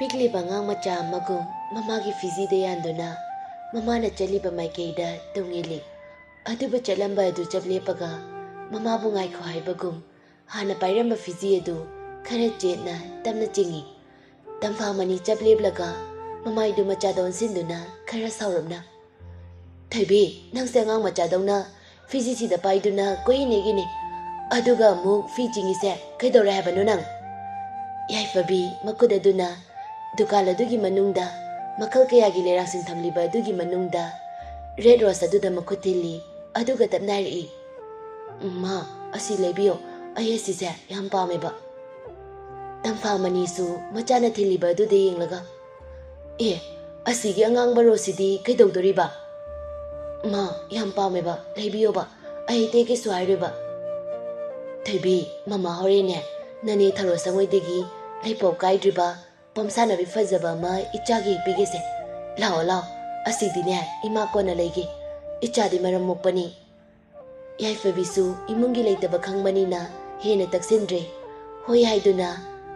ꯄꯤꯛꯂꯤꯕ ꯑꯉꯥꯡ ꯃꯆꯥ ꯑꯃꯒꯨꯝ ꯃꯃꯥꯒꯤ ꯐꯤꯖꯤꯗ ꯌꯥꯟꯗꯨꯅ ꯃꯃꯥꯅ ꯆꯠꯂꯤꯕ ꯃꯥꯏꯀꯩꯗ ꯇꯨꯡꯏꯜꯂꯤ꯫ ꯑꯗꯨꯕꯨ ꯆꯠꯂꯝꯕ ꯑꯗꯨ ꯆꯞ ꯂꯦꯞꯄꯒ ꯃꯃꯥꯕꯨ ꯉꯥꯏꯈꯣ ꯍꯥꯏꯕꯒꯨꯝ ꯍꯥꯟꯅ ꯄꯥꯏꯔꯝꯕ ꯐꯤꯖꯤ ꯑꯗꯨ ꯈꯔ ꯆꯦꯠꯅ ꯇꯞꯅ ꯆꯤꯡꯏ꯫ ꯇꯝꯐꯥꯃꯅꯤ ꯆꯞ ꯂꯦꯞꯂꯒ ꯃꯃꯥꯏꯗꯨ ꯃꯆꯥꯗ ꯑꯣꯟꯁꯤꯟꯗꯨꯅ ꯈꯔ ꯁꯥꯎꯔꯞꯅ, "ꯊꯣꯏꯕꯤ, ꯅꯪꯁꯦ ꯑꯉꯥꯡ ꯃꯆꯥꯗꯧꯅ ꯐꯤꯖꯤꯁꯤꯗ ꯄꯥꯏꯗꯨꯅ ꯀꯣꯏꯅꯦꯒꯤꯅꯤ, ꯑꯗꯨꯒ ꯑꯃꯨꯛ ꯐꯤ ꯆꯤꯡꯉꯤꯁꯦ ꯀꯩꯗꯧꯔꯦ ꯍꯥꯏꯕꯅꯣ ꯅꯪ?" ꯌꯥꯏꯐꯕꯤ ꯃꯈꯨꯠ ꯑꯗꯨꯅ ꯗꯨꯀꯥꯟ ꯑꯗꯨꯒꯤ ꯃꯅꯨꯡꯗ ꯃꯈꯜ ꯀꯌꯥꯒꯤ ꯂꯩꯔꯥꯛꯁꯤꯡ ꯊꯝꯂꯤꯕ ꯑꯗꯨꯒꯤ ꯃꯅꯨꯡꯗ ꯔꯦꯗ ꯔꯣꯁ ꯑꯗꯨꯗ ꯃꯈꯨꯠ ꯊꯤꯜꯂꯤ, ꯑꯗꯨꯒ ꯇꯞꯅ ꯍꯥꯏꯔꯛꯏ, "ꯃꯥ, ꯑꯁꯤ ꯂꯩꯕꯤꯌꯣ, ꯑꯩ ꯑꯁꯤꯁꯦ ꯌꯥꯝ ꯄꯥꯝꯃꯦꯕ." ꯇꯝꯐꯥꯃꯅꯤꯁꯨ ꯃꯆꯥꯅ ꯊꯤꯜꯂꯤꯕ ꯑꯗꯨꯗ ꯌꯦꯡꯂꯒ, "ꯑꯦ, ꯑꯁꯤꯒꯤ ꯑꯉꯥꯡꯕ ꯔꯣꯁꯁꯤꯗꯤ ꯀꯩꯗꯧꯗꯣꯔꯤꯕ? ꯃꯥ, ꯌꯥꯝ ꯄꯥꯝꯃꯦꯕ, ꯂꯩꯕꯤꯌꯣꯕ, ꯑꯩ ꯑꯇꯩ ꯀꯩꯁꯨ ꯍꯥꯏꯔꯣꯏꯕ." "ꯊꯣꯏꯕꯤ, ꯃꯃꯥ ꯍꯣꯔꯦꯟꯅꯦ ꯅꯅꯦ ꯊꯔꯣ ꯁꯪꯉꯣꯏꯗꯒꯤ ꯂꯩꯄꯥꯎ ꯀꯥꯏꯗ꯭ꯔꯤꯕ ꯄꯝꯁꯥꯅꯕꯤ ꯐꯖꯕ ꯑꯃ ꯏꯆꯥꯒꯤ ꯍꯦꯛꯄꯤꯒꯦꯁꯦ. ꯂꯥꯛꯑꯣ ꯂꯥꯛꯑꯣ, ꯑꯁꯤꯗꯤꯅꯦ ꯏꯃꯥ ꯀꯣꯟꯅ ꯂꯩꯒꯦ, ꯏꯆꯥꯗꯤ ꯃꯔꯝ ꯃꯣꯛꯄꯅꯤ." ꯌꯥꯏꯐꯕꯤꯁꯨ ꯏꯃꯨꯡꯒꯤ ꯂꯩꯇꯕ ꯈꯪꯕꯅꯤꯅ ꯍꯦꯟꯅ ꯇꯛꯁꯤꯟꯗ꯭ꯔꯦ, ꯍꯣꯏ ꯍꯥꯏꯗꯨꯅ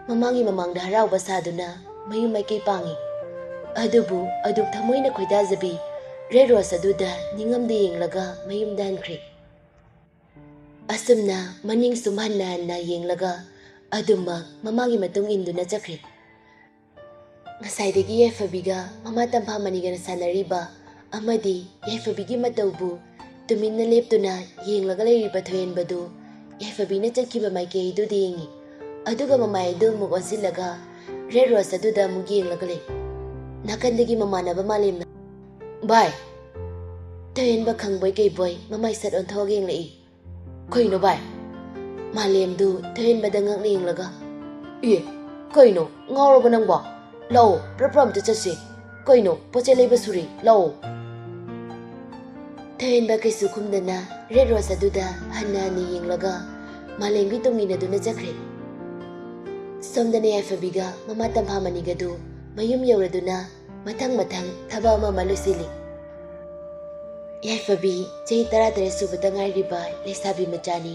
ꯃꯃꯥꯒꯤ ꯃꯃꯥꯡꯗ ꯍꯔꯥꯎꯕ ꯁꯥꯗꯨꯅ ꯃꯌꯨꯝ ꯃꯥꯏꯀꯩ ꯄꯥꯡꯏ꯫ ꯑꯗꯨꯕꯨ ꯑꯗꯨꯛ ꯊꯃꯣꯏꯅ ꯈꯣꯏꯗꯥꯖꯕꯤ ꯔꯦꯗ ꯔꯣꯁ ꯑꯗꯨꯗ ꯅꯤꯡꯉꯝꯗ ꯌꯦꯡꯂꯒ ꯃꯌꯨꯝꯗ ꯍꯟꯈ꯭ꯔꯦ꯫ ꯑꯁꯨꯝꯅ ꯃꯅꯤꯡ ꯁꯨꯝ ꯍꯟꯅ ꯍꯟꯅ ꯌꯦꯡꯂꯒ ꯑꯗꯨꯃꯛ ꯃꯃꯥꯒꯤ ꯃꯇꯨꯡ ꯏꯟꯗꯨꯅ ꯆꯠꯈ꯭ꯔꯦ꯫ ꯉꯁꯥꯏꯗꯒꯤ ꯌꯥꯏꯐꯕꯤꯒ ꯃꯃꯥ ꯇꯝꯐꯥꯃꯅꯤꯒꯅ ꯁꯥꯟꯅꯔꯤꯕ ꯑꯃꯗꯤ ꯌꯥꯏꯐꯕꯤꯒꯤ ꯃꯇꯧꯕꯨ ꯇꯨꯃꯤꯟꯅ ꯂꯦꯞꯇꯨꯅ ꯌꯦꯡꯂꯒ ꯂꯩꯔꯤꯕ ꯊꯣꯏꯍꯦꯟꯕꯗꯨ ꯌꯥꯏꯐꯕꯤꯅ ꯆꯠꯈꯤꯕ ꯃꯥꯏꯀꯩꯗꯨꯗ ꯌꯦꯡꯏ, ꯑꯗꯨꯒ ꯃꯃꯥꯏ ꯑꯗꯨ ꯑꯃꯨꯛ ꯑꯣꯟꯁꯤꯜꯂꯒ ꯔꯦꯗ ꯔꯣꯁ ꯑꯗꯨꯗ ꯑꯃꯨꯛ ꯌꯦꯡꯂꯒ ꯂꯩ꯫ ꯅꯥꯀꯟꯗꯒꯤ ꯃꯃꯥꯟꯅꯕ ꯃꯥꯂꯦꯝꯅ, "ꯚꯥꯏ!" ꯊꯣꯏꯍꯦꯟꯕ ꯈꯪꯕꯣꯏ ꯀꯩꯕꯣꯏ ꯃꯃꯥꯏ ꯁꯠ ꯑꯣꯟꯊꯣꯛꯑꯒ ꯌꯦꯡꯂꯛꯏ꯫ "ꯀꯩꯅꯣ ꯚꯥꯏ?" ꯃꯥꯂꯦꯝꯗꯨ ꯊꯣꯏꯍꯦꯟꯕꯗ ꯉꯛꯅ ꯌꯦꯡꯂꯒ, "ꯑꯦ, ꯀꯩꯅꯣ, ꯉꯥꯎꯔꯕ ꯅꯪꯕꯣ? ꯂꯥꯛꯑꯣ, ꯄ꯭ꯔꯞ ꯑꯝꯇ ꯆꯠꯁꯤ, ꯀꯩꯅꯣ, ꯄꯣꯠꯆꯩ ꯂꯩꯕ ꯁꯨꯔꯤ, ꯂꯥꯛꯑꯣ." ꯊꯣꯏꯍꯦꯟꯕ ꯀꯩꯁꯨ ꯈꯨꯝꯗꯅ ꯔꯦꯗ ꯔꯣꯁ ꯑꯗꯨꯗ ꯍꯟꯅ ꯍꯟꯅ ꯌꯦꯡꯂꯒ ꯃꯥꯂꯦꯝꯒꯤ ꯇꯨꯡ ꯏꯟꯅꯗꯨꯅ ꯆꯠꯈ꯭ꯔꯦ꯫ ꯁꯣꯝꯗꯅ ꯌꯥꯏꯐꯕꯤꯒ ꯃꯃꯥ ꯇꯝꯐꯥꯃꯅꯤꯒꯗꯨ ꯃꯌꯨꯝ ꯌꯧꯔꯗꯨꯅ ꯃꯊꯪ ꯃꯊꯪ ꯊꯕꯛ ꯑꯃ ꯂꯣꯏꯁꯤꯜꯂꯤ꯫ ꯌꯥꯏꯐꯕꯤ ꯆꯍꯤ 13 ꯁꯨꯕꯇ ꯉꯥꯏꯔꯤꯕ ꯂꯩꯁꯥꯕꯤ ꯃꯆꯥꯅꯤ꯫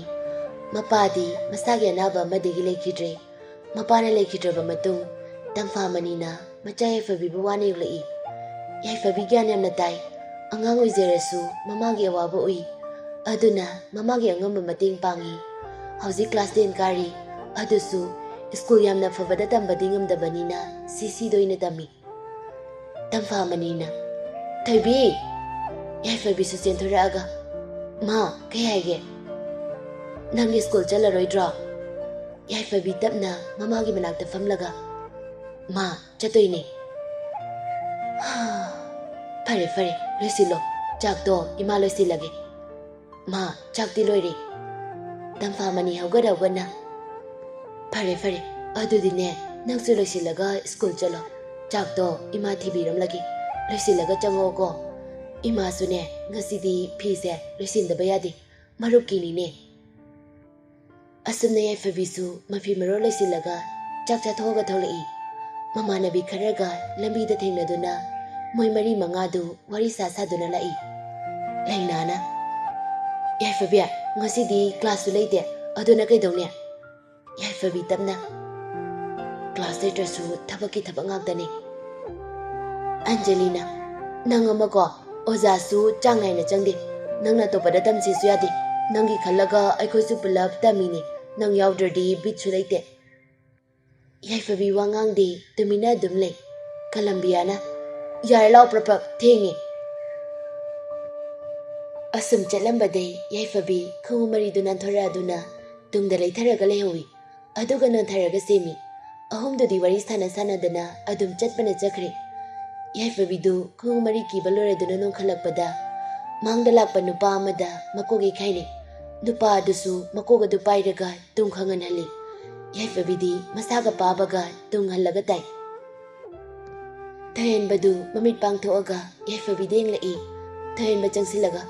ꯃꯄꯥꯗꯤ ꯃꯁꯥꯒꯤ ꯑꯅꯥꯕ ꯑꯃꯗꯒꯤ ꯂꯩꯈꯤꯗ꯭ꯔꯦ꯫ ꯃꯄꯥꯅ ꯂꯩꯈꯤꯗ꯭ꯔꯕ ꯃꯇꯨꯡ ꯇꯝꯐꯥꯃꯅꯤꯅ ꯃꯆꯥ ꯌꯥꯏꯐꯕꯤꯕꯨ ꯋꯥꯅ ꯌꯣꯛꯂꯛꯏ꯫ ꯌꯥꯏꯐꯕꯤ ꯒ꯭ꯌꯥꯟ ꯌꯥꯝꯅ ꯇꯥꯏ, ꯑꯉꯥꯡ ꯑꯣꯏꯖꯔꯁꯨ ꯃꯃꯥꯒꯤ ꯑꯋꯥꯕ ꯎꯏ, ꯑꯗꯨꯅ ꯃꯃꯥꯒꯤ ꯑꯉꯝꯕ ꯃꯇꯦꯡ ꯄꯥꯡꯏ꯫ ꯍꯧꯖꯤꯛ ꯀ꯭ꯂꯥꯁ 10 ꯀꯥꯔꯤ, ꯑꯗꯨꯁꯨ ꯁ꯭ꯀꯨꯜ ꯌꯥꯝꯅ ꯐꯕꯗ ꯇꯝꯕꯗꯤ ꯉꯝꯗꯕꯅꯤꯅ ꯁꯤꯗ ꯑꯣꯏꯅ ꯇꯝꯃꯤ꯫ ꯇꯝꯐꯥꯃꯅꯤꯅ, "ꯊꯣꯏꯕꯤ!" ꯌꯥꯏꯐꯕꯤꯁꯨ ꯆꯦꯟꯊꯣꯔꯛꯑꯒ, "ꯃꯥ, ꯀꯩ ꯍꯥꯏꯒꯦ? ꯅꯪꯒꯤ ꯁ꯭ꯀꯨꯜ ꯆꯠꯂꯔꯣꯏꯗ꯭ꯔꯣ?" ꯌꯥꯏꯐꯕꯤ ꯇꯞꯅ ꯃꯃꯥꯒꯤ ꯃꯅꯥꯛꯇ ꯐꯝꯂꯒ, "ꯃꯥ, ꯆꯠꯇꯣꯏꯅꯦ." "ꯐꯔꯦ ꯐꯔꯦ, ꯂꯣꯏꯁꯤꯜꯂꯣ, ꯆꯥꯛꯇꯣ ꯏꯃꯥ ꯂꯣꯏꯁꯤꯜꯂꯒꯦ." "ꯃꯥ, ꯆꯥꯛꯇꯤ ꯂꯣꯏꯔꯦ." ꯇꯝꯐꯥꯃꯅꯤ ꯍꯧꯒꯠꯅ, "ꯐꯔꯦ ꯐꯔꯦ, ꯑꯗꯨꯗꯤꯅꯦ ꯅꯪꯁꯨ ꯂꯣꯏꯁꯤꯜꯂꯒ ꯁ꯭ꯀꯨꯜ ꯆꯠꯂꯣ, ꯆꯥꯛꯇꯣ ꯏꯃꯥ ꯊꯤꯕꯤꯔꯝꯂꯒꯦ, ꯂꯣꯏꯁꯤꯜꯂꯒ ꯆꯪꯉꯛꯑꯣꯀꯣ. ꯏꯃꯥꯁꯨꯅꯦ ꯉꯁꯤꯗꯤ ꯐꯤꯁꯦ ꯂꯣꯏꯁꯤꯟꯗꯕ ꯌꯥꯗꯦ, ꯃꯔꯨꯞꯀꯤꯅꯤꯅꯦ." ꯑꯁꯨꯝꯅ ꯌꯥꯏꯐꯕꯤꯁꯨ ꯃꯐꯤ ꯃꯔꯣꯟ ꯂꯣꯏꯁꯤꯜꯂꯒ ꯆꯥꯛ ꯆꯥꯊꯣꯛꯑꯒ ꯊꯣꯛꯂꯛꯏ꯫ ꯃꯃꯥꯟꯅꯕꯤ ꯈꯔꯒ ꯂꯝꯕꯤꯗ ꯊꯦꯡꯅꯗꯨꯅ ꯃꯣꯏ 4-5ꯗꯨ ꯋꯥꯔꯤ ꯁꯥꯗꯨꯅ ꯂꯥꯛꯏ꯫ ꯂꯩꯅꯥꯅ, "ꯌꯥꯏꯐꯕꯤ, ꯉꯁꯤꯗꯤ ꯀ꯭ꯂꯥꯁꯁꯨ ꯂꯩꯇꯦ, ꯑꯗꯨꯅ ꯀꯩꯗꯧꯅꯤ?" ꯌꯥꯏꯐꯕꯤ ꯇꯞꯅ, "ꯀ꯭ꯂꯥꯁ ꯂꯩꯇ꯭ꯔꯁꯨ ꯊꯕꯛꯀꯤ ꯊꯕꯛ ꯉꯥꯛꯇꯅꯤ." ꯑꯟꯖꯂꯤꯅ, "ꯅꯪ ꯑꯃꯀꯣ, ꯑꯣꯖꯥꯁꯨ ꯆꯥꯡ ꯅꯥꯏꯅ ꯆꯪꯗꯦ, ꯅꯪꯅ ꯑꯇꯣꯞꯄꯗ ꯇꯝꯁꯤꯁꯨ ꯌꯥꯗꯦ, ꯅꯪꯒꯤ ꯈꯜꯂꯒ ꯑꯩꯈꯣꯏꯁꯨ ꯄꯨꯂꯞ ꯇꯝꯃꯤꯅꯤ, ꯅꯪ ꯌꯥꯎꯗ꯭ꯔꯗꯤ ꯕꯤꯠꯁꯨ ꯂꯩꯇꯦ." ꯌꯥꯏꯐꯕꯤ ꯋꯥ ꯉꯥꯡꯗꯦ, ꯇꯨꯃꯤꯟꯅ ꯑꯗꯨꯝ ꯂꯩ꯫ ꯀꯂꯝꯕꯤꯌꯥꯅ, "ꯌꯥꯔꯦ, ꯂꯥꯛꯑꯣ ꯄ꯭ꯔꯞ, ꯊꯦꯡꯉꯦ." ꯑꯁꯨꯝ ꯆꯠꯂꯝꯕꯗꯩ ꯌꯥꯏꯐꯕꯤ ꯈꯣꯡꯎꯞ ꯃꯔꯤꯗꯨ ꯅꯥꯟꯊꯣꯔꯛꯑꯗꯨꯅ ꯇꯨꯡꯗ ꯂꯩꯊꯔꯒ ꯂꯩꯍꯧꯏ, ꯑꯗꯨꯒ ꯅꯣꯟꯊꯔꯒ ꯁꯦꯝꯃꯤ꯫ ꯑꯍꯨꯝꯗꯨꯗꯤ ꯋꯥꯔꯤ ꯁꯥꯟꯅꯗꯅ ꯑꯗꯨꯝ ꯆꯠꯄꯅ ꯆꯠꯈ꯭ꯔꯦ꯫ ꯌꯥꯏꯐꯕꯤꯗꯨ ꯈꯣꯡꯎꯞ ꯃꯔꯤ ꯀꯤꯕ ꯂꯣꯏꯔꯗꯨꯅ ꯅꯣꯡꯈꯠꯂꯛꯄꯗ ꯃꯥꯡꯗ ꯂꯥꯛꯄ ꯅꯨꯄꯥ ꯑꯃꯗ ꯃꯀꯣꯛ ꯌꯩꯈꯥꯏꯅꯩ꯫ ꯅꯨꯄꯥ ꯑꯗꯨꯁꯨ ꯃꯀꯣꯛ ꯑꯗꯨ ꯄꯥꯏꯔꯒ ꯇꯨꯡ ꯈꯪꯍꯟꯍꯜꯂꯤ꯫ ꯌꯥꯏꯐꯕꯤꯗꯤ ꯃꯁꯥꯒ ꯄꯥꯕꯒ ꯇꯨꯡ ꯍꯜꯂꯒ ꯇꯥꯏ꯫ ꯊꯣꯏꯍꯦꯟꯕꯗꯨ ꯃꯃꯤꯠ ꯄꯥꯡꯊꯣꯛꯑꯒ ꯌꯥꯏꯐꯕꯤꯗ ꯌꯦꯡꯂꯛꯏ꯫ ꯊꯣꯏꯍꯦꯟꯕ ꯆꯪꯁꯤꯜꯂꯒ,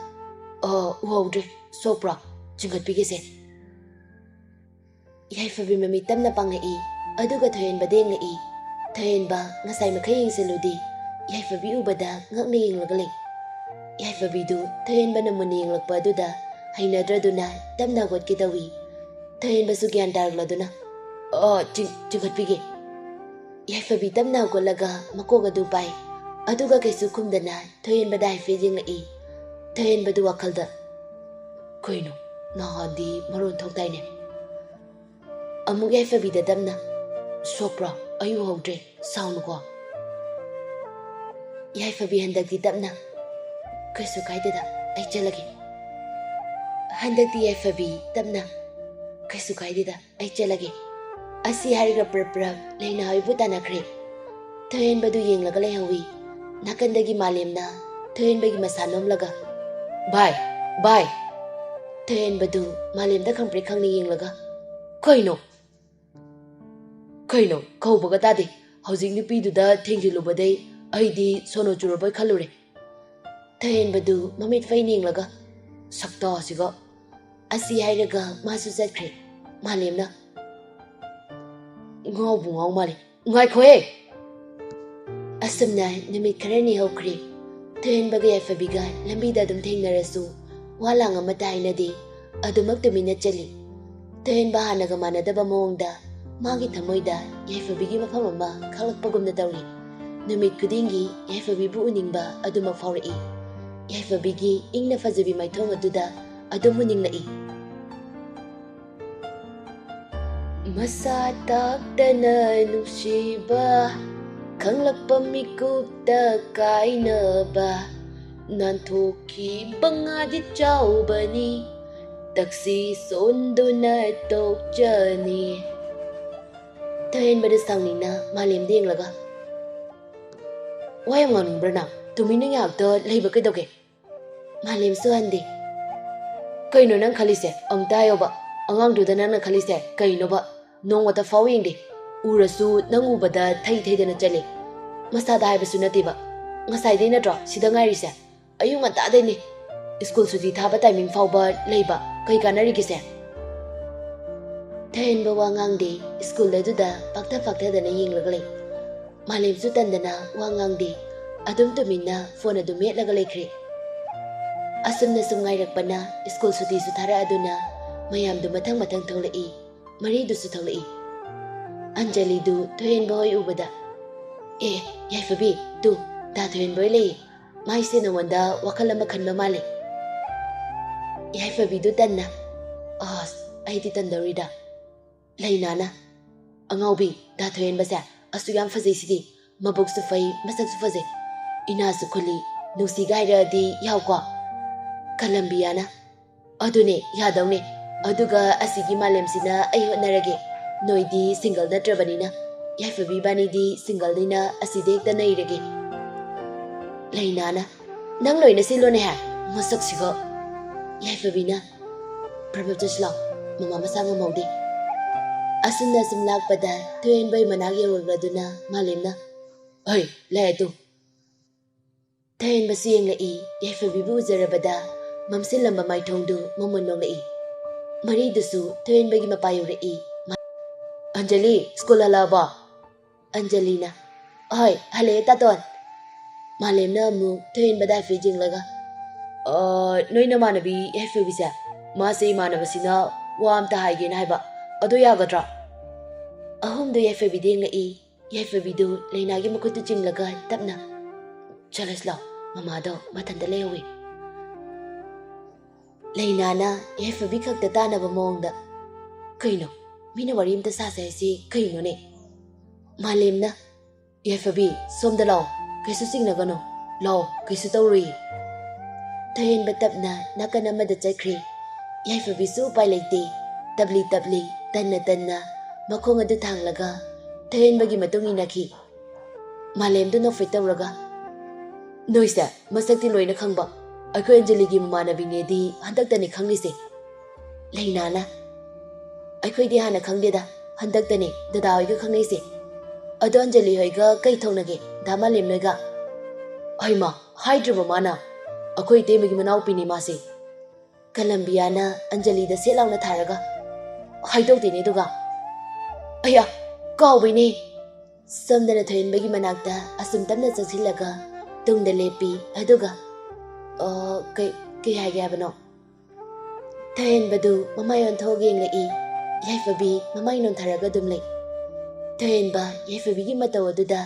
"ꯎꯍꯧꯗ꯭ꯔꯦ, ꯁꯣꯛꯄ꯭ꯔꯣ? ꯆꯤꯡꯈꯠꯄꯤꯒꯦꯁꯦ." ꯌꯥꯏꯐꯕꯤ ꯃꯃꯤꯠ ꯇꯞꯅ ꯄꯥꯡꯂꯛꯏ, ꯑꯗꯨꯒ ꯊꯣꯏꯍꯦꯟꯕꯗ ꯌꯦꯡꯂꯛꯏ꯫ ꯊꯣꯏꯍꯦꯟꯕ ꯉꯁꯥꯏ ꯃꯈꯩ ꯌꯦꯡꯁꯤꯜꯂꯨꯗꯦ, ꯌꯥꯏꯐꯕꯤ ꯎꯕꯗ ꯉꯛꯅ ꯌꯦꯡꯂꯒ ꯂꯩ꯫ ꯌꯥꯏꯐꯕꯤꯗꯨ ꯊꯣꯏꯍꯦꯟꯕꯅ ꯃꯨꯟꯅ ꯌꯦꯡꯂꯛꯄ ꯑꯗꯨꯗ ꯍꯩꯅꯗ꯭ꯔꯗꯨꯅ ꯇꯞꯅ ꯍꯧꯒꯠꯀꯦ ꯇꯧꯏ꯫ ꯊꯣꯏꯍꯦꯟꯕꯁꯨ ꯒ꯭ꯌꯥꯟ ꯇꯥꯔꯛꯂꯗꯨꯅ, ꯆꯤꯡꯈꯠꯄꯤꯒꯦ." Yaifabi tamna hꯧgꯠꯂꯒ ꯃꯀꯣꯛ ꯑꯗꯨ ꯄꯥꯏ ꯑꯗꯨꯒ ꯀꯩꯁꯨ ꯈꯨꯝꯗꯅ ꯊꯣꯏꯍꯦꯟꯕꯗ ꯍꯥꯏꯐꯦꯠ ꯌꯦꯡꯂꯛꯏ ꯊꯣꯏꯍꯦꯟꯕꯗꯨ ꯋꯥꯈꯜꯗ ꯀꯩꯅꯣ ꯅꯍꯥꯟꯗꯤ ꯃꯔꯣꯟ ꯊꯣꯛꯇꯥꯏꯅꯦ ꯑꯃꯨꯛ ꯌꯥꯏꯐꯕꯤꯗ ꯇꯞꯅ ꯁꯣꯛꯄ꯭ꯔꯣ ꯑꯩ ꯎꯍꯧꯗ꯭ꯔꯦ ꯁꯥꯎꯅꯨꯀꯣ ꯌꯥꯏꯐꯕꯤ ꯍꯟꯗꯛꯇꯤ ꯇꯞꯅ ꯀꯩꯁꯨ ꯀꯥꯏꯗꯦꯗ ꯑꯩ ꯆꯠꯂꯒꯦ ꯍꯟꯗꯛꯇꯤ ꯌꯥꯏꯐꯕꯤ ꯇꯞꯅ ꯀꯩꯁꯨ ꯀꯥꯏꯗꯦꯗ ꯑꯩ ꯆꯠꯂꯒꯦ ꯑꯁꯤ ꯍꯥꯏꯔꯒ ꯄ꯭ꯔꯞ ꯂꯩꯅꯥꯍꯣꯏꯕꯨ ꯇꯥꯟꯅꯈ꯭ꯔꯦ ꯊꯣꯏꯍꯦꯟꯕꯗꯨ ꯌꯦꯡꯂꯒ ꯂꯩꯍꯧꯏ ꯅꯥꯀꯟꯗꯒꯤ ꯃꯥꯂꯦꯝꯅ ꯊꯣꯏꯍꯦꯟꯕꯒꯤ ꯃꯁꯥ ꯅꯣꯝꯂꯒ ꯚꯥꯏ ꯚꯥꯏ ꯊꯣꯏꯍꯦꯟꯕꯗꯨ ꯃꯥꯂꯦꯝꯗ ꯈꯪꯄ꯭ꯔꯦꯛ ꯈꯪꯅ ꯌꯦꯡꯂꯒ ꯀꯩꯅꯣ ꯀꯧꯕꯒ ꯇꯥꯗꯦ ꯍꯧꯖꯤꯛ ꯅꯨꯄꯤꯗꯨꯗ ꯊꯦꯡꯖꯤꯜꯂꯨꯕꯗꯩ ꯑꯩꯗꯤ ꯁꯣꯅꯣ ꯆꯨꯔꯕꯣꯏ ꯈꯜꯂꯨꯔꯦ ꯊꯣꯏꯍꯦꯟꯕꯗꯨ ꯃꯃꯤꯠ ꯐꯩꯅ ꯌꯦꯡꯂꯒ ꯁꯛꯇꯥꯁꯤꯒ ꯑꯁꯤ ꯍꯥꯏꯔꯒ ꯃꯥꯁꯨ ꯆꯠꯈ꯭ꯔꯦ ꯃꯥꯂꯦꯝꯅ ꯉꯥꯎꯕꯨ ꯉꯥꯎ ꯃꯥꯜꯂꯦ ꯉꯥꯏꯈꯣꯍꯦ ꯑꯁꯨꯝꯅ ꯅꯨꯃꯤꯠ ꯈꯔꯅꯤ ꯍꯧꯈ꯭ꯔꯦ ꯊꯣꯏꯍꯦꯟꯕꯒ ꯌꯥꯏꯐꯕꯤꯒ ꯂꯝꯕꯤꯗ ꯑꯗꯨꯝ ꯊꯦꯡꯅꯔꯁꯨ ꯋꯥ ꯂꯥꯡ ꯑꯃꯠꯇ ꯍꯥꯏꯅꯗꯦ ꯑꯗꯨꯃꯛ ꯇꯨꯃꯤꯟꯅ ꯆꯠꯂꯤ ꯊꯣꯏꯍꯦꯟꯕ ꯍꯥꯟꯅꯒ ꯃꯥꯟꯅꯗꯕ ꯃꯑꯣꯡꯗ ꯃꯥꯒꯤ ꯊꯃꯣꯏꯗ ꯌꯥꯏꯐꯕꯤꯒꯤ ꯃꯐꯝ ꯑꯃ ꯈꯪꯂꯛꯄꯒꯨꯝꯅ ꯇꯧꯔꯤ ꯅꯨꯃꯤꯠ ꯈꯨꯗꯤꯡꯒꯤ ꯌꯥꯏꯐꯕꯤꯕꯨ ꯎꯅꯤꯡꯕ ꯑꯗꯨꯃꯛ ꯐꯥꯎꯔꯛꯏ ꯌꯥꯏꯐꯕꯤꯒꯤ ꯏꯪꯅ ꯐꯖꯕꯤ ꯃꯥꯏꯊꯣꯡ ꯑꯗꯨꯗ ꯑꯗꯨꯝ ꯎꯅꯤꯡꯂꯛꯏ ꯃꯁꯥ ꯇꯥꯛꯇꯅ ꯅꯨꯡꯁꯤꯕ ꯈꯪꯂꯛꯄ ꯃꯤꯀꯨꯞꯇ ꯀꯥꯏꯅꯕ ꯅꯥꯟꯊꯣꯛꯈꯤꯕ ꯉꯥꯗꯤ ꯆꯥꯎꯕꯅꯤ ꯇꯛꯁꯤ ꯁꯣꯟꯗꯨꯅ ꯇꯣꯛꯆꯅꯤ ꯊꯣꯏꯍꯦꯟꯕꯗ ꯁꯥꯎꯅꯤꯡꯅ ꯃꯥꯂꯦꯝꯗ ꯌꯦꯡꯂꯒ ꯋꯥ ꯌꯥꯝ ꯉꯥꯡꯅꯤꯡꯕ꯭ꯔꯥ ꯅꯪ ꯇꯨꯃꯤꯟꯅ ꯉꯥꯏꯍꯥꯛꯇ ꯂꯩꯕ ꯀꯩꯗꯧꯒꯦ ꯃꯥꯂꯦꯝꯁꯨ ꯍꯟꯗꯦ ꯀꯩꯅꯣ ꯅꯪ ꯈꯜꯂꯤꯁꯦ ꯑꯝꯇ ꯍꯥꯏꯌꯣꯕ ꯑꯉꯥꯡꯗꯨꯗ ꯅꯪꯅ ꯈꯜꯂꯤꯁꯦ ꯀꯩꯅꯣꯕ ꯅꯣꯡꯃꯇ ꯐꯥꯎ ꯌꯦꯡꯗꯦ ꯎꯔꯁꯨ ꯅꯪ ꯎꯕꯗ ꯊꯩ ꯊꯩꯗꯅ ꯆꯠꯂꯦ ꯃꯁꯥꯗ ꯍꯥꯏꯕꯁꯨ ꯅꯠꯇꯦꯕ ꯉꯁꯥꯏꯗꯩ ꯅꯠꯇ꯭ꯔꯣ ꯁꯤꯗ ꯉꯥꯏꯔꯤꯁꯦ ꯑꯌꯨꯛ ꯉꯟꯇꯥꯗꯩꯅꯤ ꯁ꯭ꯀꯨꯜ ꯁꯨꯇꯤ ꯊꯥꯕ ꯇꯥꯏꯃꯤꯡ ꯐꯥꯎꯕ ꯂꯩꯕ ꯀꯩ ꯀꯥꯟꯅꯔꯤꯒꯦꯁꯦ ꯊꯣꯏꯍꯦꯟꯕ ꯋꯥ ꯉꯥꯡꯗꯦ ꯁ꯭ꯀꯨꯜ ꯑꯗꯨꯗ ꯄꯥꯛꯊꯗꯅ ꯌꯦꯡꯂꯒ ꯂꯩ ꯃꯥꯂꯦꯝꯁꯨ ꯇꯟꯗꯅ ꯋꯥ ꯉꯥꯡꯗꯦ ꯑꯗꯨꯝ ꯇꯨꯃꯤꯟꯅ ꯐꯣꯟ ꯑꯗꯨ ꯃꯦꯠꯂꯒ ꯂꯩꯈ꯭ꯔꯦ ꯑꯁꯨꯝꯅ ꯁꯨꯝ ꯉꯥꯏꯔꯛꯄꯅ ꯁ꯭ꯀꯨꯜ ꯁꯨꯇꯤꯁꯨ ꯊꯥꯔꯛꯑꯗꯨꯅ ꯃꯌꯥꯝꯗꯨ ꯃꯊꯪ ꯊꯣꯛꯂꯛꯏ ꯃꯔꯤꯗꯨꯁꯨ ꯊꯣꯛꯂꯛꯏ ꯑꯟꯖꯂꯤꯗꯨ ꯊꯣꯏꯍꯦꯟꯕ ꯍꯣꯏ ꯎꯕꯗ ꯌꯥꯏꯐꯕꯤ ꯇꯨ ꯗꯥ ꯊꯣꯏꯍꯦꯟꯕ ꯍꯣꯏ ꯂꯩꯌꯦ ꯃꯥꯏꯁꯦ ꯅꯉꯣꯟꯗ ꯋꯥꯈꯜ ꯑꯃ ꯈꯟꯕ ꯃꯥꯜꯂꯦ ꯌꯥꯏꯐꯕꯤꯗꯨ ꯇꯟꯅ ꯑꯁ ꯑꯩꯗꯤ ꯇꯟꯗꯧꯔꯤꯗ ꯂꯩꯅꯥꯅ ꯑꯉꯥꯎꯕꯤ ꯗꯥ ꯊꯣꯏꯍꯦꯟꯕꯁꯦ ꯑꯁꯨꯛ ꯌꯥꯝ ꯐꯖꯩꯁꯤꯗꯤ ꯃꯕꯨꯛꯁꯨ ꯐꯩ ꯃꯁꯛꯁꯨ ꯐꯖꯩ ꯏꯅꯥꯁꯨ ꯈꯨꯜꯂꯤ ꯅꯨꯡꯁꯤꯒ ꯍꯥꯏꯔꯛꯑꯗꯤ ꯌꯥꯎꯀꯣ ꯀꯂꯝꯕꯤꯌꯥꯅ ꯑꯗꯨꯅꯦ ꯌꯥꯗꯧꯅꯦ ꯑꯗꯨꯒ ꯑꯁꯤꯒꯤ ꯃꯥꯂꯦꯝꯁꯤꯅ ꯑꯩ ꯍꯣꯠꯅꯔꯒꯦ ꯅꯣꯏꯗꯤ ꯁꯤꯡꯒꯜ ꯅꯠꯇ꯭ꯔꯕꯅꯤꯅ ꯌꯥꯏꯐꯕꯤ ꯏꯕꯥꯅꯤꯗꯤ ꯁꯤꯡꯒꯜꯅꯤꯅ ꯑꯁꯤꯗ ꯍꯦꯛꯇ ꯅꯩꯔꯒꯦ ꯂꯩꯅꯥꯅ ꯅꯪ ꯂꯣꯏꯅ ꯁꯤꯜꯂꯣꯅꯦ ꯍꯥꯏ ꯃꯁꯛꯁꯤꯒ ꯌꯥꯏꯐꯕꯤꯅ ꯄ꯭ꯔꯚꯞ ꯆꯠꯁꯤ ꯂꯥꯎ ꯃꯃꯥ ꯃꯁꯥ ꯉꯝꯍꯧꯗꯦ ꯑꯁꯨꯝꯅ ꯁꯨꯝ ꯂꯥꯛꯄꯗ ꯊꯣꯏꯍꯦꯟꯕꯒꯤ ꯃꯅꯥꯛ ꯌꯧꯔꯛꯂꯗꯨꯅ ꯃꯥꯂꯦꯝꯅ ꯍꯩ ꯂꯥꯛꯑꯦ ꯇꯨ ꯊꯣꯏꯍꯦꯟꯕꯁꯨ ꯌꯦꯡꯂꯛꯏ ꯌꯥꯏꯐꯕꯤꯕꯨ ꯎꯖꯔꯕꯗ ꯃꯝꯁꯤꯜꯂꯝꯕ ꯃꯥꯏꯊꯣꯡꯗꯨ ꯃꯃꯣꯟ ꯅꯣꯡꯂꯛꯏ ꯃꯔꯤꯗꯨꯁꯨ ꯊꯣꯏꯍꯦꯟꯕꯒꯤ ꯃꯄꯥ ꯌꯧꯔꯛꯏ ꯑꯟꯖꯂꯤ ꯁ꯭ꯀꯨꯜ ꯍꯜꯂꯛꯑꯕꯣ ꯑꯟꯖꯂꯤꯅ ꯍꯣꯏ ꯍꯜꯂꯛꯑꯦ ꯇꯥꯇꯣꯟ ꯃꯥꯂꯦꯝꯅ ꯑꯃꯨꯛ ꯊꯣꯏꯍꯦꯟꯕꯗ ꯍꯥꯏꯐꯦꯠ ꯌꯦꯡꯂꯒ ꯅꯣꯏ ꯅꯃꯥꯟꯅꯕꯤ ꯌꯥꯏꯐꯕꯤꯁꯦ ꯃꯥꯁꯦ ꯏꯃꯥꯟꯅꯕꯁꯤꯅ ꯋꯥ ꯑꯝꯇ ꯍꯥꯏꯒꯦꯅ ꯍꯥꯏꯕ ꯑꯗꯨ ꯌꯥꯒꯗ꯭ꯔꯥ ꯑꯍꯨꯝꯗꯨ ꯌꯥꯏꯐꯕꯤꯗ ꯌꯦꯡꯂꯛꯏ ꯌꯥꯏꯐꯕꯤꯗꯨ ꯂꯩꯅꯥꯒꯤ ꯃꯈꯨꯠꯇꯨ ꯆꯤꯡꯂꯒ ꯇꯞꯅ ꯆꯠꯂꯁꯤ ꯂꯥꯎ ꯃꯃꯥꯗꯣ ꯃꯊꯟꯇ ꯂꯩꯍꯧꯏ ꯂꯩꯅꯥꯅ ꯌꯥꯏꯐꯕꯤ ꯈꯛꯇ ꯇꯥꯅꯕ ꯃꯑꯣꯡꯗ ꯀꯩꯅꯣ ꯃꯤꯅ ꯋꯥꯔꯤ ꯑꯝꯇ ꯁꯥꯁꯦ ꯍꯥꯏꯁꯤ ꯀꯩꯅꯣꯅꯦ ꯃꯥꯂꯦꯝꯅ ꯌꯥꯏꯐꯕꯤ ꯁꯣꯝꯗ ꯂꯥꯛꯑꯣ ꯀꯩꯁꯨ ꯆꯤꯡꯅꯒꯅꯣ ꯂꯥꯛꯑꯣ ꯀꯩꯁꯨ ꯇꯧꯔꯣꯏꯌꯦ ꯊꯣꯏꯍꯦꯟꯕ ꯇꯞꯅ ꯅꯥꯀꯟ ꯑꯃꯗ ꯆꯠꯈ꯭ꯔꯦ ꯌꯥꯏꯐꯕꯤꯁꯨ ꯎꯄꯥꯏ ꯂꯩꯇꯦ ꯇꯞꯂꯤ ꯇꯟꯅ ꯃꯈꯣꯡ ꯑꯗꯨ ꯊꯥꯡꯂꯒ ꯊꯣꯏꯍꯦꯟꯕꯒꯤ ꯃꯇꯨꯡ ꯏꯟꯅꯈꯤ ꯃꯥꯂꯦꯝꯗꯨ ꯅꯣꯛꯐꯦꯠ ꯇꯧꯔꯒ ꯅꯣꯏꯁꯦ ꯃꯁꯛꯇꯤ ꯂꯣꯏꯅ ꯈꯪꯕ ꯑꯩꯈꯣꯏ ꯑꯟꯖꯂꯤꯒꯤ ꯃꯃꯥꯟꯅꯕꯤꯅꯦꯗꯤ ꯍꯟꯗꯛꯇꯅꯤ ꯈꯪꯂꯤꯁꯦ ꯂꯩꯅꯥꯅ ꯑꯩꯈꯣꯏꯗꯤ ꯍꯥꯟꯅ ꯈꯪꯗꯦꯗ ꯍꯟꯗꯛꯇꯅꯤ ꯗꯗꯥ ꯍꯣꯏꯒ ꯈꯪꯅꯩꯁꯦ ꯑꯗꯣ ꯑꯟꯖꯂꯤ ꯍꯣꯏꯒ ꯀꯩ ꯊꯣꯡꯅꯒꯦ ꯗꯥ ꯃꯥꯂꯦꯝ ꯅꯣꯏꯒ ꯍꯩꯃꯥ ꯍꯥꯏꯗ꯭ꯔꯕ ꯃꯥꯅ ꯑꯩꯈꯣꯏ ꯏꯇꯩꯃꯒꯤ ꯃꯅꯥꯎꯄꯤꯅꯤ ꯃꯥꯁꯦ ꯀꯂꯝꯕꯤꯌꯥꯅ ꯑꯟꯖꯂꯤꯗ ꯁꯦꯠ ꯂꯥꯎꯅ ꯊꯥꯔꯒ ꯍꯥꯏꯗꯣꯛꯇꯦꯅꯦ ꯑꯗꯨꯒ ꯑꯌꯥ ꯀꯥꯎꯕꯩꯅꯦ ꯁꯣꯝꯗꯅ ꯊꯣꯏꯍꯦꯟꯕꯒꯤ ꯃꯅꯥꯛꯇ ꯑꯁꯨꯝ ꯇꯞꯅ ꯆꯪꯁꯤꯜꯂꯒ ꯇꯨꯡꯗ ꯂꯦꯞꯄꯤ ꯑꯗꯨꯒ ꯀꯩ ꯍꯥꯏꯒꯦ ꯍꯥꯏꯕꯅꯣ ꯊꯣꯏꯍꯦꯟꯕꯗꯨ ꯃꯃꯥꯏ ꯑꯣꯟꯊꯣꯛꯑꯒ ꯌꯦꯡꯂꯛꯏ ꯌꯥꯏꯐꯕꯤ ꯃꯃꯥꯏ ꯅꯣꯟꯊꯔꯒ ꯑꯗꯨꯝ ꯂꯩ Thoiba Yaifabigi matau aduda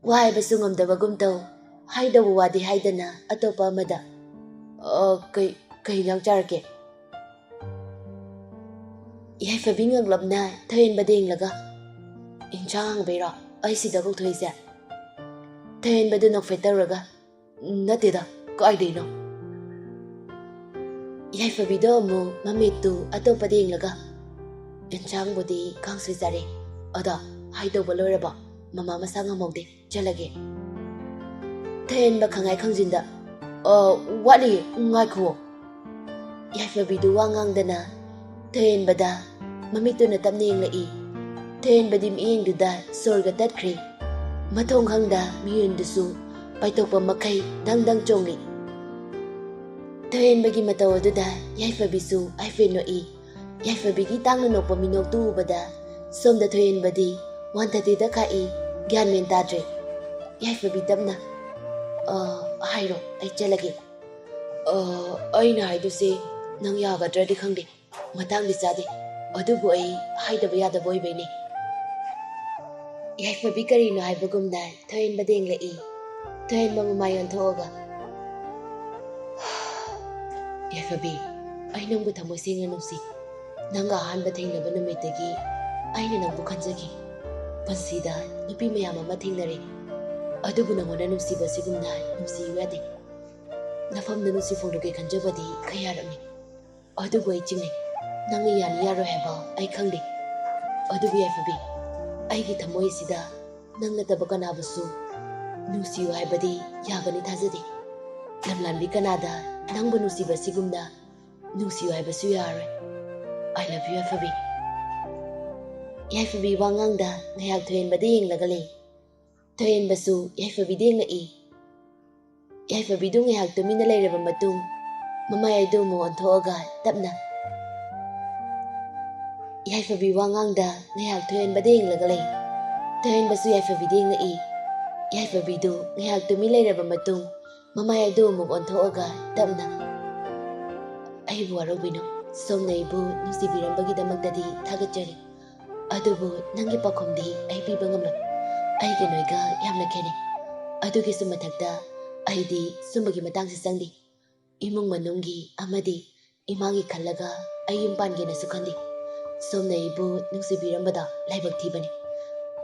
wahaibasu ngamdabagum tau haidabu wadi haidana atopa amada kay nyang charake Yaifabi ngaglabna Thoiba denglaga inchang beira ai sida ko thoise Thoiba du nok fetaraga natida kaidino Yaifabi do mu mamitu atopa denglaga inchang budi kangsui jare ada haido boloraba mama masanga maude jalage Thoiba khangai khangjinda wali ngai kho Yaifabi du wangang dana Thoiba da mamitu na tamneng lai Thoiba di mieng du da sorga tatkri mathong hangda miyun dusu paitokpa makai dang chongli Thoiba gi mataw du da Yaifabi su aifeno Yaifabi gi tangna nokpa minok tu bada somda Thoiba di wantati da kai gyan men tadre Yaifabi tamna hairo ai chalage aina haidu se nang yaga dradi khangde matang di chade adubu ai haidaba yada boy bene Yaifabi karino haibagumna Thoiba dengle Thoiba mamayon thoga Yaifabi ai nangbu thamoi senga nusi nanga hanba thengnaba numitagi aina nangbu khanjagi pansida nupi mayam ama thengnare adubu nangona nusiba sigumna nusi yade nafamna nusi phongdoge khanjabadi khayarami adubu ai chingai nanga yani yaro heba ai khangde adubu Yaifabi aigi thamoi sida nangna taba kanabasu nusi haibadi yagani thajade lamlanbi kanada nangbu nusiba sigumna nusi haibasu yare I love you Yaifabi Yaifabi wangangda ngayak Thoiba denglaga le Thoiba su Yaifabi dengla Yaifabi du ngayak tumina leiraba matung mamay du mo anthoga tapna Yaifabi wangangda ngayak Thoiba denglaga le Thoiba su Yaifabi dengla Yaifabi du ngayak tumina leiraba matung mamay du mo anthoga tapna aibu warobino somna ibu nusibirambagidamaktadi thagachari adubu nangi pakhomdi ai piba ngamla ai ke noiga yamna kheni adugi sumathakta aidi sumbagi matangsi sangdi imung manunggi amadi imangi khallaga ayum pange na sukhandi somna ibu nusibirambada laibak thibani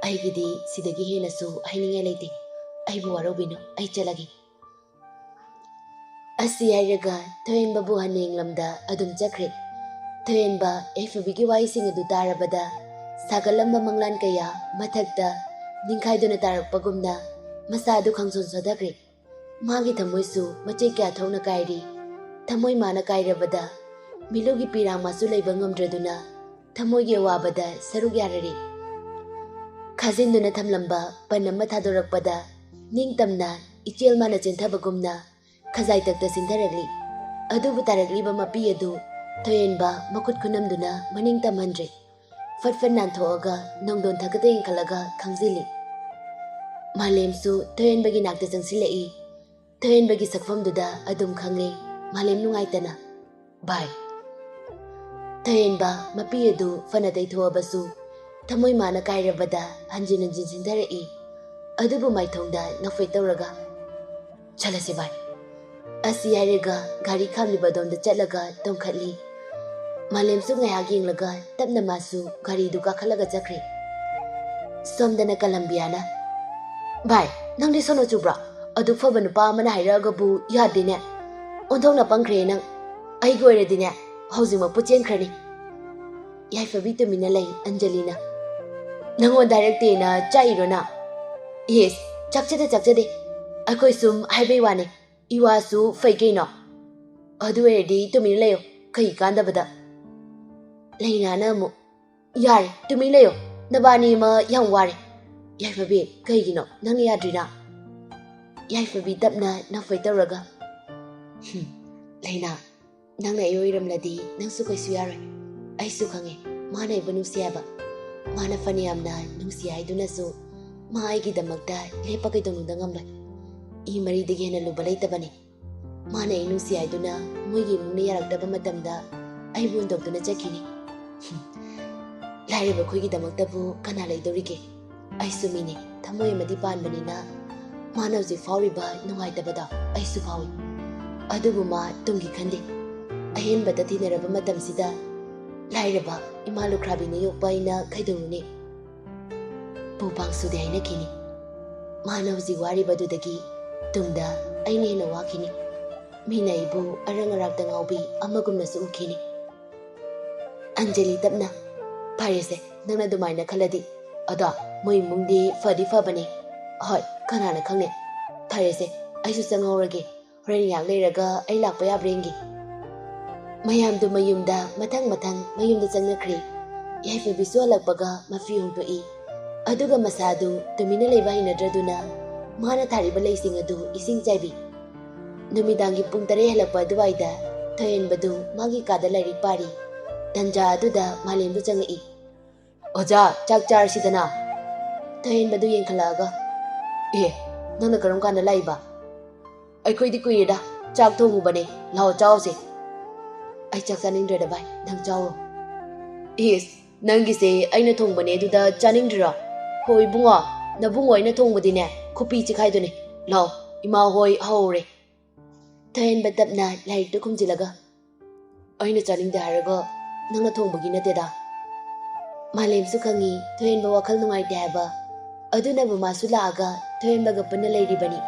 aigidi sidagi hena su haininga leite aibu warobino ai chalagi asi airaga Thoiba bu hanenglamda adum chakre Thoiba Yaifabi gi waising adu tarabada sagalamba manglan kaya mathakta ningkhaiduna tarakpagumna masadu khangson sodakre magi thamoi su mache kya thona kairi thamoi mana kairabada milogi pirang masu leiba ngamdraduna thamoi ge wabada saruk yarare khajinduna thamlamba panama thadorakpada ningtamna ichel mana chentabagumna khazai takta sindaragli adubu tarakliba mapi adu Thoiba makut khunamduna maning tamandre fatfat nanthoaga nongdon thakate khalaga khangjili malem su Thoiba gi nakta jangsilai Thoiba gi sakfamduda adum khangle malem nungaitana bye Thoiba mapi adu fanadai thoabasu thamoi mana kairabada hanjin sindarai adubu maithongda nafai tawraga chalase bye asi yarega gari khamliba domda chatlaga tongkhatli malem su ngayak yenglaga tapna masu gari du kakhalaga chakre somdana Colombiana bye nangdi sono chubra adu phaba nupa mana hairaga bu yadine onthongna pangkhre nang ai goiredine housing puchen khrani Yaifabi tumina lai Angelina nangon directe na chairona yes chakchade akoi sum haibai wane iwasu fake no adu edi tumina layo kai kandabada Leina na mo yare tumi leyo nabani ma yang ware Yaifabi kaigino nang yadrina Yaifabi tapna nang fai tawraga Leina nang na yoiramladi nang su kai su yare ai su khange mana iba nusiaba mana faniyamna nusi haiduna su ma aigi damakta lepa kai tonungda ngamla I mari digi hena luba leitabani mana inusi haiduna moigi mungna yaraktaba matamda ai bundokduna chakini Lariba khoigi damaktabu kana laidorige ꯑꯩꯁꯨ ꯃꯤꯅꯤ ꯊꯃꯣꯏ ꯑꯃꯗꯤ ꯄꯥꯟꯕꯅꯤꯅ ꯃꯥꯅ ꯍꯧꯖꯤꯛ ꯐꯥꯎꯔꯤꯕ ꯅꯨꯡꯉꯥꯏꯇꯕꯗꯣ ꯑꯩꯁꯨ ꯐꯥꯎꯏ ꯑꯗꯨꯕꯨ ꯃꯥ ꯇꯨꯡꯒꯤ ꯈꯟꯗꯦ ꯑꯍꯦꯟꯕꯗ ꯊꯤꯅꯔꯕ ꯃꯇꯝꯁꯤꯗ ꯂꯥꯏꯔꯕ ꯏꯃꯥ ꯂꯨꯈ꯭ꯔꯥꯕꯤꯅ ꯌꯣꯛꯄ ꯑꯩꯅ ꯀꯩꯗꯧꯔꯨꯅꯤ ꯄꯨꯄꯥꯡꯁꯨꯗꯤ ꯍꯥꯏꯅꯈꯤꯅꯤ ꯃꯥꯅ ꯍꯧꯖꯤꯛ ꯋꯥꯔꯤꯕꯗꯨꯗꯒꯤ ꯇꯨꯡꯗ ꯑꯩꯅ ꯍꯦꯟꯅ ꯋꯥꯈꯤꯅꯤ ꯃꯤꯅ ꯑꯩꯕꯨ ꯑꯔꯪ ꯑꯔꯥꯛꯇ ꯉꯥꯎꯕꯤ ꯑꯃꯒꯨꯝꯅꯁꯨ ꯎꯈꯤꯅꯤ ꯑꯟꯖꯂꯤ ꯇꯞꯅ ꯐꯔꯦꯁꯦ ꯅꯪꯅ ꯑꯗꯨꯃꯥꯏꯅ ꯈꯜꯂꯗꯤ ꯑꯗꯣ ꯃꯣꯏ ꯏꯃꯨꯡꯗꯤ ꯐꯗꯤ ꯐꯕꯅꯦ ꯍꯣꯏ ꯀꯅꯥꯅ ꯈꯪꯅꯦ ꯐꯔꯦꯁꯦ ꯑꯩꯁꯨ ꯆꯪꯍꯧꯔꯒꯦ ꯍꯣꯔꯦꯟ ꯉꯥꯏꯍꯥꯛ ꯂꯩꯔꯒ ꯑꯩ ꯂꯥꯛꯄ ꯌꯥꯕ꯭ꯔꯥ ꯌꯦꯡꯒꯦ ꯃꯌꯥꯝꯗꯨ ꯃꯌꯨꯝꯗ ꯃꯊꯪ ꯃꯌꯨꯝꯗ ꯆꯪꯅꯈ꯭ꯔꯦ ꯌꯥꯏꯐꯕꯤꯁꯨ ꯍꯜꯂꯛꯄꯒ ꯃꯐꯤ ꯍꯣꯡꯗꯣꯛꯏ ꯑꯗꯨꯒ ꯃꯁꯥꯗꯨ ꯇꯨꯃꯤꯟꯅ ꯂꯩꯕ ꯍꯩꯅꯗ꯭ꯔꯗꯨꯅ ꯃꯥꯅ ꯊꯥꯔꯤꯕ ꯂꯩꯁꯤꯡ ꯑꯗꯨ ꯏꯁꯤꯡ ꯆꯥꯏꯕꯤ ꯅꯨꯃꯤꯗꯥꯡꯒꯤ ꯄꯨꯡ 3 ꯍꯦꯜꯂꯛꯄ ꯑꯗꯨꯋꯥꯏꯗ ꯊꯣꯏꯍꯟꯕꯗꯨ ꯃꯥꯒꯤ ꯀꯥꯗ ꯂꯥꯏꯔꯤꯛ ꯄꯥꯔꯤ ꯇꯟꯖꯥ ꯑꯗꯨꯗ ꯃꯥꯂꯦꯝꯗꯨ ꯆꯪꯉꯛꯏ ꯑꯣꯖꯥ ꯆꯥꯛ ꯆꯥꯔꯁꯤꯗꯅ ꯊꯣꯏꯍꯟꯕꯗꯨ ꯌꯦꯡꯈꯠꯂꯛꯑꯒ ꯅꯪꯅ ꯀꯔꯝ ꯀꯥꯟꯗ ꯂꯥꯛꯏꯕ ꯑꯩꯈꯣꯏꯗꯤ ꯀꯨꯏꯔꯦꯗ ꯆꯥꯛ ꯊꯣꯡꯉꯨꯕꯅꯦ ꯂꯥꯛꯑꯣ ꯆꯥꯎꯁꯦ ꯑꯩ ꯆꯥꯛ ꯆꯥꯅꯤꯡꯗ꯭ꯔꯦꯗ ꯚꯥꯏ ꯅꯪ ꯆꯥꯎꯔꯣ ꯅꯪꯒꯤꯁꯦ ꯑꯩꯅ ꯊꯣꯡꯕꯅꯦ ꯑꯗꯨꯗ ꯆꯥꯅꯤꯡꯗ꯭ꯔꯤꯔꯣ ꯍꯣꯏ ꯏꯕꯨꯡꯉꯣ ꯅꯕꯨꯡꯉꯣ ꯑꯩꯅ ꯊꯣꯡꯕꯗꯤꯅꯦ ꯈꯨꯄꯤ ꯆꯤꯈꯥꯏꯗꯨꯅꯦ ꯂꯥꯛꯑꯣ ꯏꯃꯥ ꯍꯣꯏ ꯍꯧꯔꯦ ꯊꯣꯏꯍꯟꯕ ꯇꯞꯅ ꯂꯥꯏꯔꯤꯛꯇꯨ ꯈꯨꯝꯖꯤꯜꯂꯒ ꯑꯩꯅ ꯆꯥꯅꯤꯡꯗꯦ ꯍꯥꯏꯔꯒ ꯅꯪꯅ ꯊꯣꯡꯕꯒꯤ ꯅꯠꯇꯦꯗ ꯃꯥꯂꯦꯝꯁꯨ ꯈꯪꯉꯤ ꯊꯣꯏꯍꯟꯕ ꯋꯥꯈꯜ ꯅꯨꯡꯉꯥꯏꯇꯦ ꯍꯥꯏꯕ ꯑꯗꯨꯅꯕꯨ ꯃꯥꯁꯨ ꯂꯥꯛꯑꯒ ꯊꯣꯏꯍꯟꯕꯒ ꯄꯨꯟꯅ ꯂꯩꯔꯤꯕꯅꯤ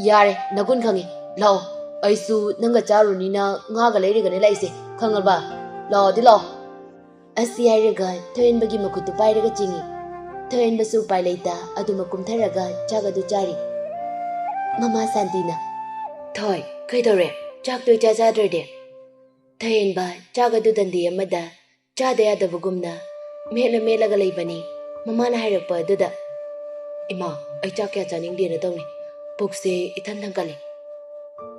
ꯌꯥꯔꯦ ꯅꯒꯨꯟ ꯈꯪꯉꯤ ꯂꯥꯛꯑꯣ ꯑꯩꯁꯨ ꯅꯪꯒ ꯆꯥꯔꯨꯅꯤꯅ ꯉꯥꯒ ꯂꯩꯔꯒꯅꯦ ꯂꯥꯛꯏꯁꯦ ꯈꯪꯉꯕ ꯂꯥꯛꯑꯣꯗꯤ ꯂꯥꯛꯑꯣ ꯑꯁꯤ ꯍꯥꯏꯔꯒ ꯊꯣꯏꯍꯟꯕꯒꯤ ꯃꯈꯨꯠꯇꯨ ꯄꯥꯏꯔꯒ ꯆꯤꯡꯉꯤ ꯊꯣꯏꯍꯟꯕꯁꯨ ꯎꯄꯥꯏ ꯂꯩꯇ ꯑꯗꯨꯃꯛ ꯀꯨꯝꯊꯔꯒ ꯆꯥꯛ ꯑꯗꯨ ꯆꯥꯔꯤ ꯃꯃꯥ ꯁꯥꯟꯇꯤꯅ ꯊꯣꯏ ꯀꯩꯗꯧꯔꯦ ꯆꯥꯛꯇꯣ ꯏꯆꯥ ꯆꯥꯗ꯭ꯔꯗꯤ ꯊꯣꯏꯍꯟꯕ ꯆꯥꯛ ꯑꯗꯨ ꯗꯟꯗꯤ ꯑꯃꯗ ꯆꯥꯗ ꯌꯥꯗꯕꯒꯨꯝꯅ ꯃꯦꯠꯂꯒ ꯂꯩꯕꯅꯤ ꯃꯃꯥꯅ ꯍꯥꯏꯔꯛꯄ ꯑꯗꯨꯗ ꯏꯃꯥ ꯑꯩ ꯆꯥꯛ ꯀꯌꯥ ꯆꯥꯅꯤꯡꯗꯦꯅ ꯇꯧꯅꯤ ꯄꯨꯛꯁꯦ ꯏꯊꯟ ꯊꯟꯀꯠꯂꯦ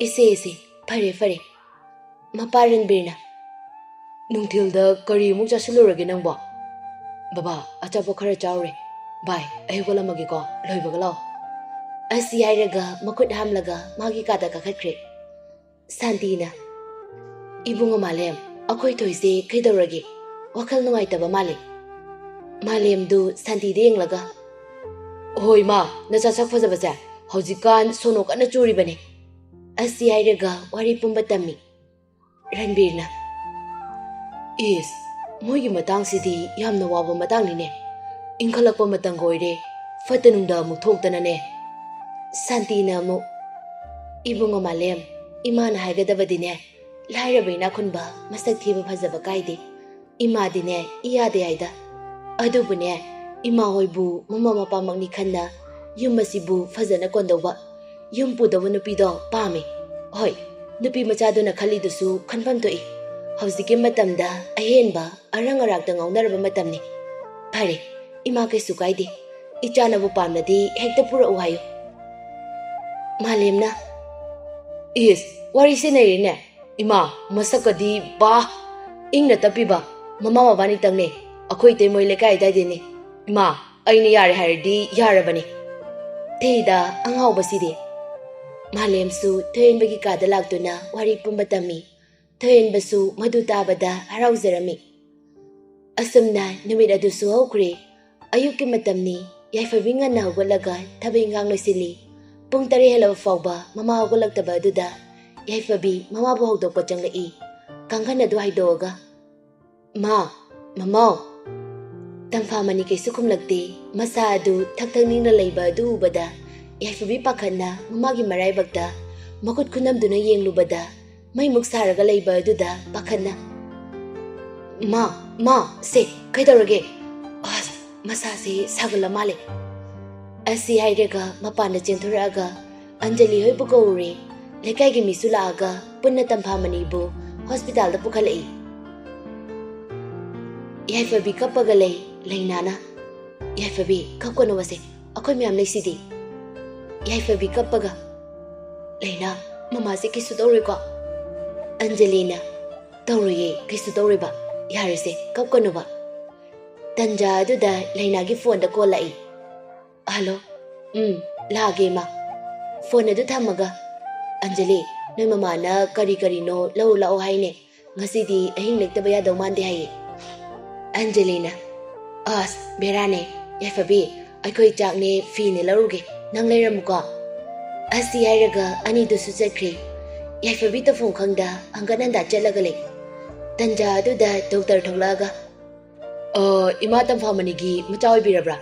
ꯏꯁꯦ ꯐꯔꯦ ꯃꯄꯥ ꯔꯟꯕꯤꯔꯅ ꯅꯨꯡꯊꯤꯜꯗ ꯀꯔꯤ ꯑꯃꯨꯛ ꯆꯥꯁꯤꯜꯂꯨꯔꯒꯦ ꯅꯪꯕꯣ ꯕꯕꯥ ꯑꯆꯥꯄꯣꯠ ꯈꯔ ꯆꯥꯎꯔꯦ ꯚꯥꯏ ꯑꯩ ꯍꯧꯒꯠꯂꯝꯃꯒꯦꯀꯣ ꯂꯣꯏꯕꯒ ꯂꯥꯛꯑꯣ ꯑꯁꯤ ꯍꯥꯏꯔꯒ ꯃꯈꯨꯠ ꯍꯥꯝꯂꯒ ꯃꯥꯒꯤ ꯀꯥꯗ ꯀꯥꯈꯠꯈ꯭ꯔꯦ ꯁꯥꯟꯇꯤꯅ ꯏꯕꯨꯡꯉꯣ ꯃꯥꯂꯦꯝ ꯑꯩꯈꯣꯏ ꯊꯣꯏꯁꯦ ꯀꯩꯗꯧꯔꯒꯦ ꯋꯥꯈꯜ ꯅꯨꯡꯉꯥꯏꯇꯕ ꯃꯥꯜꯂꯦ ꯃꯥꯂꯦꯝꯗꯨ ꯁꯥꯟꯇꯤꯗ ꯌꯦꯡꯂꯒ ꯍꯣꯏ ꯃꯥ ꯅꯆꯥ ꯁꯛ ꯐꯖꯕꯁꯦ ꯍꯧꯖꯤꯛꯀꯥꯟ ꯁꯣꯅꯣ ꯀꯟꯅ ꯆꯨꯔꯤꯕꯅꯦ ꯑꯁꯤ ꯍꯥꯏꯔꯒ ꯋꯥꯔꯤ ꯄꯨꯝꯕ ꯇꯝꯃꯤ ꯔꯟꯕꯤꯔꯅ ꯃꯣꯏꯒꯤ ꯃꯇꯥꯡꯁꯤꯗꯤ ꯌꯥꯝꯅ ꯋꯥꯕ ꯃꯇꯥꯡꯅꯤꯅꯦ ꯏꯟꯈꯠꯂꯛꯄ ꯃꯇꯝꯒ ꯑꯣꯏꯔꯦ ꯐꯠꯇ ꯅꯨꯡꯗ ꯑꯃꯨꯛ ꯊꯣꯛꯇꯅꯅꯦ ꯁꯥꯟꯇꯤꯅ ꯑꯃꯨꯛ ꯏꯕꯨꯡꯉꯣ ꯃꯥꯂꯦꯝ ꯏꯃꯥꯅ ꯍꯥꯏꯒꯗꯕꯗꯤꯅꯦ ꯂꯥꯏꯔꯕ ꯏꯅꯥꯈꯨꯟꯕ ꯃꯁꯛ ꯊꯤꯕ ꯐꯖꯕ ꯀꯥꯏꯗꯦ ꯏꯃꯥꯗꯤꯅꯦ ꯏꯌꯥꯗ ꯌꯥꯏꯗ ꯑꯗꯨꯕꯨꯅꯦ ꯏꯃꯥ ꯍꯣꯏꯕꯨ ꯃꯃꯥ ꯃꯄꯥꯃꯛꯅꯤ ꯈꯟꯅ ꯌꯨꯝ ꯑꯁꯤꯕꯨ ꯐꯖꯅ ꯀꯣꯟꯗꯧꯕ ꯌꯨꯝ ꯄꯨꯗꯧꯕ ꯅꯨꯄꯤꯗꯣ ꯄꯥꯝꯃꯤ ꯍꯣꯏ ꯅꯨꯄꯤ ꯃꯆꯥꯗꯨꯅ ꯈꯜꯂꯤꯗꯨꯁꯨ ꯈꯟꯐꯝ ꯊꯣꯛꯏ ꯍꯧꯖꯤꯛꯀꯤ ꯃꯇꯝꯗ ꯑꯍꯦꯟꯕ ꯑꯔꯪ ꯑꯔꯥꯛꯇ ꯉꯥꯎꯅꯔꯕ ꯃꯇꯝꯅꯤ ꯐꯔꯦ ꯏꯃꯥ ꯀꯩꯁꯨ ꯀꯥꯏꯗꯦ ꯏꯆꯥꯅꯕꯨ ꯄꯥꯝꯂꯗꯤ ꯍꯦꯛꯇ ꯄꯨꯔꯛꯎ ꯍꯥꯏꯌꯨ ꯃꯥꯂꯦꯝꯅ ꯋꯥꯔꯤꯁꯦ ꯅꯩꯔꯦꯅꯦ ꯏꯃꯥ ꯃꯁꯛꯀꯗꯤ ꯕꯥ ꯏꯪꯅ ꯇꯞꯄꯤꯕ ꯃꯃꯥ ꯃꯕꯥꯅꯤꯇꯪꯅꯦ ꯑꯩꯈꯣꯏ ꯏꯇꯩ ꯃꯣꯏ ꯂꯩꯀꯥꯏ ꯑꯗꯥꯏꯗꯩꯅꯦ ꯏꯃꯥ ꯑꯩꯅ ꯌꯥꯔꯦ ꯍꯥꯏꯔꯗꯤ ꯌꯥꯔꯕꯅꯤ ꯊꯦꯗ ꯑꯉꯥꯎꯕꯁꯤꯗꯤ ꯃꯥꯂꯦꯝꯁꯨ ꯊꯣꯏꯍꯟꯕꯒꯤ ꯀꯥꯗ ꯂꯥꯛꯇꯨꯅ ꯋꯥꯔꯤ ꯄꯨꯝꯕ ꯇꯝꯃꯤ ꯊꯣꯏꯍꯟꯕꯁꯨ ꯃꯗꯨ ꯇꯥꯕꯗ ꯍꯔꯥꯎꯖꯔꯝꯃꯤ ꯑꯁꯨꯝꯅ ꯅꯨꯃꯤꯠ ꯑꯗꯨꯁꯨ ꯍꯧꯈ꯭ꯔꯦ ꯑꯌꯨꯛꯀꯤ ꯃꯇꯝꯅꯤ ꯌꯥꯏꯐꯕꯤ ꯉꯟꯅ ꯍꯧꯒꯠꯂꯒ ꯊꯕꯛ ꯏꯟꯈꯥꯡ ꯂꯣꯏꯁꯤꯜꯂꯤ ꯄꯨꯡ 3 ꯍꯦꯜꯂꯕ ꯐꯥꯎꯕ ꯃꯃꯥ ꯍꯧꯒꯠꯂꯛꯇꯕ ꯑꯗꯨꯗ ꯌꯥꯏꯐꯕꯤ ꯃꯃꯥꯕꯨ ꯍꯧꯗꯣꯛꯄ ꯆꯪꯂꯛꯏ ꯀꯥꯡꯈꯟ ꯑꯗꯨ ꯍꯥꯏꯗꯣꯛꯑꯒ ꯃꯃꯥꯎ ꯇꯝꯐꯥꯃꯅꯤ ꯀꯩꯁꯨ ꯈꯨꯝꯂꯛꯇꯦ ꯃꯁꯥ ꯑꯗꯨ ꯊꯛ ꯅꯤꯡꯅ ꯂꯩꯕ ꯑꯗꯨ ꯎꯕꯗ ꯌꯥꯏꯐꯕꯤ ꯄꯥꯈꯠꯅ ꯃꯃꯥꯒꯤ ꯃꯔꯥꯏꯕꯛꯇ ꯃꯈꯨꯠ ꯈꯨꯅꯝꯗꯨꯅ ꯌꯦꯡꯂꯨꯕꯗ ꯃꯩꯃꯨꯛ ꯁꯥꯔꯒ ꯂꯩꯕ ꯑꯗꯨꯗ ꯄꯥꯈꯠꯅ ꯃꯥ ꯁꯦ ꯀꯩꯗꯧꯔꯒꯦ ꯑꯁ ꯃꯁꯥꯁꯦ ꯁꯥꯒꯠꯂ ꯃꯥꯜꯂꯦ ꯑꯁꯤ ꯍꯥꯏꯔꯒ ꯃꯄꯥꯟꯗ ꯆꯦꯟꯊꯣꯔꯛꯑꯒ ꯑꯟꯖꯂꯤ ꯍꯣꯏꯕꯨ ꯀꯧꯔꯦ ꯂꯩꯀꯥꯏꯒꯤ ꯃꯤꯁꯨ ꯂꯥꯛꯑꯒ ꯄꯨꯟꯅ ꯇꯝꯐꯥꯃꯅꯤꯕꯨ ꯍꯣꯁꯄꯤꯇꯥꯜꯗ ꯄꯨꯈꯠꯂꯛꯏ ꯌꯥꯏꯐꯕꯤ ꯀꯞꯄꯒ ꯂꯩ ꯂꯩꯅꯥꯅ ꯌꯥꯏꯐꯕꯤ ꯀꯞꯀꯅꯨꯕꯁꯦ ꯑꯩꯈꯣꯏ ꯃꯌꯥꯝ ꯂꯩꯁꯤꯗꯤ ꯌꯥꯏꯐꯕꯤ ꯀꯞꯄꯒ ꯂꯩꯅꯥ ꯃꯃꯥꯁꯦ ꯀꯩꯁꯨ ꯇꯧꯔꯣꯏꯀꯣ ꯑꯟꯖꯂꯤꯅ ꯇꯧꯔꯣꯏꯌꯦ ꯀꯩꯁꯨ ꯇꯧꯔꯣꯏꯕ ꯌꯥꯔꯁꯦ ꯀꯞꯀꯅꯨꯕ ꯇꯟꯖꯥ ꯑꯗꯨꯗ ꯂꯩꯅꯥꯒꯤ ꯐꯣꯟꯗ ꯀꯣꯜ ꯂꯥꯛꯏ ꯍꯜꯂꯣ ꯂꯥꯛꯑꯒꯦ ꯃꯥ ꯐꯣꯟ ꯑꯗꯨ ꯊꯝꯃꯒ ꯑꯟꯖꯂꯤ ꯅꯣꯏ ꯃꯃꯥꯅ ꯀꯔꯤꯅꯣ ꯂꯧ ꯂꯥꯛꯑꯣ ꯍꯥꯏꯅꯦ ꯉꯁꯤꯗꯤ ꯑꯍꯤꯡ ꯂꯦꯛꯇꯕ ꯌꯥꯗꯧ ꯃꯥꯟꯗꯦ ꯍꯥꯏꯌꯦ ꯑꯟꯖꯂꯤꯅ ꯑꯁ ꯕꯦꯔꯥꯅꯦ Yaifabi, ꯑꯩꯈꯣꯏ ꯆꯥꯛꯅꯦ ꯐꯤꯅꯦ ꯂꯧꯔꯨꯒꯦ ꯅꯪ ꯂꯩꯔꯝꯃꯨꯀꯣ ꯑꯁꯤ ꯍꯥꯏꯔꯒ ꯑꯅꯤꯗꯨꯁꯨ ꯆꯠꯈ꯭ꯔꯦ ꯌꯥꯏꯐꯕꯤ ꯇꯐꯣꯡ ꯈꯪꯗ ꯍꯪꯒꯠ ꯍꯟꯗꯥ ꯆꯠꯂꯒ ꯂꯩ ꯇꯟꯖꯥ ꯑꯗꯨꯗ ꯗꯣꯛꯇꯔ ꯊꯣꯛꯂꯛꯑꯒ ꯏꯃꯥ ꯇꯝꯐꯥꯃꯅꯤꯒꯤ ꯃꯆꯥ ꯑꯣꯏꯕꯤꯔꯕ꯭ꯔꯥ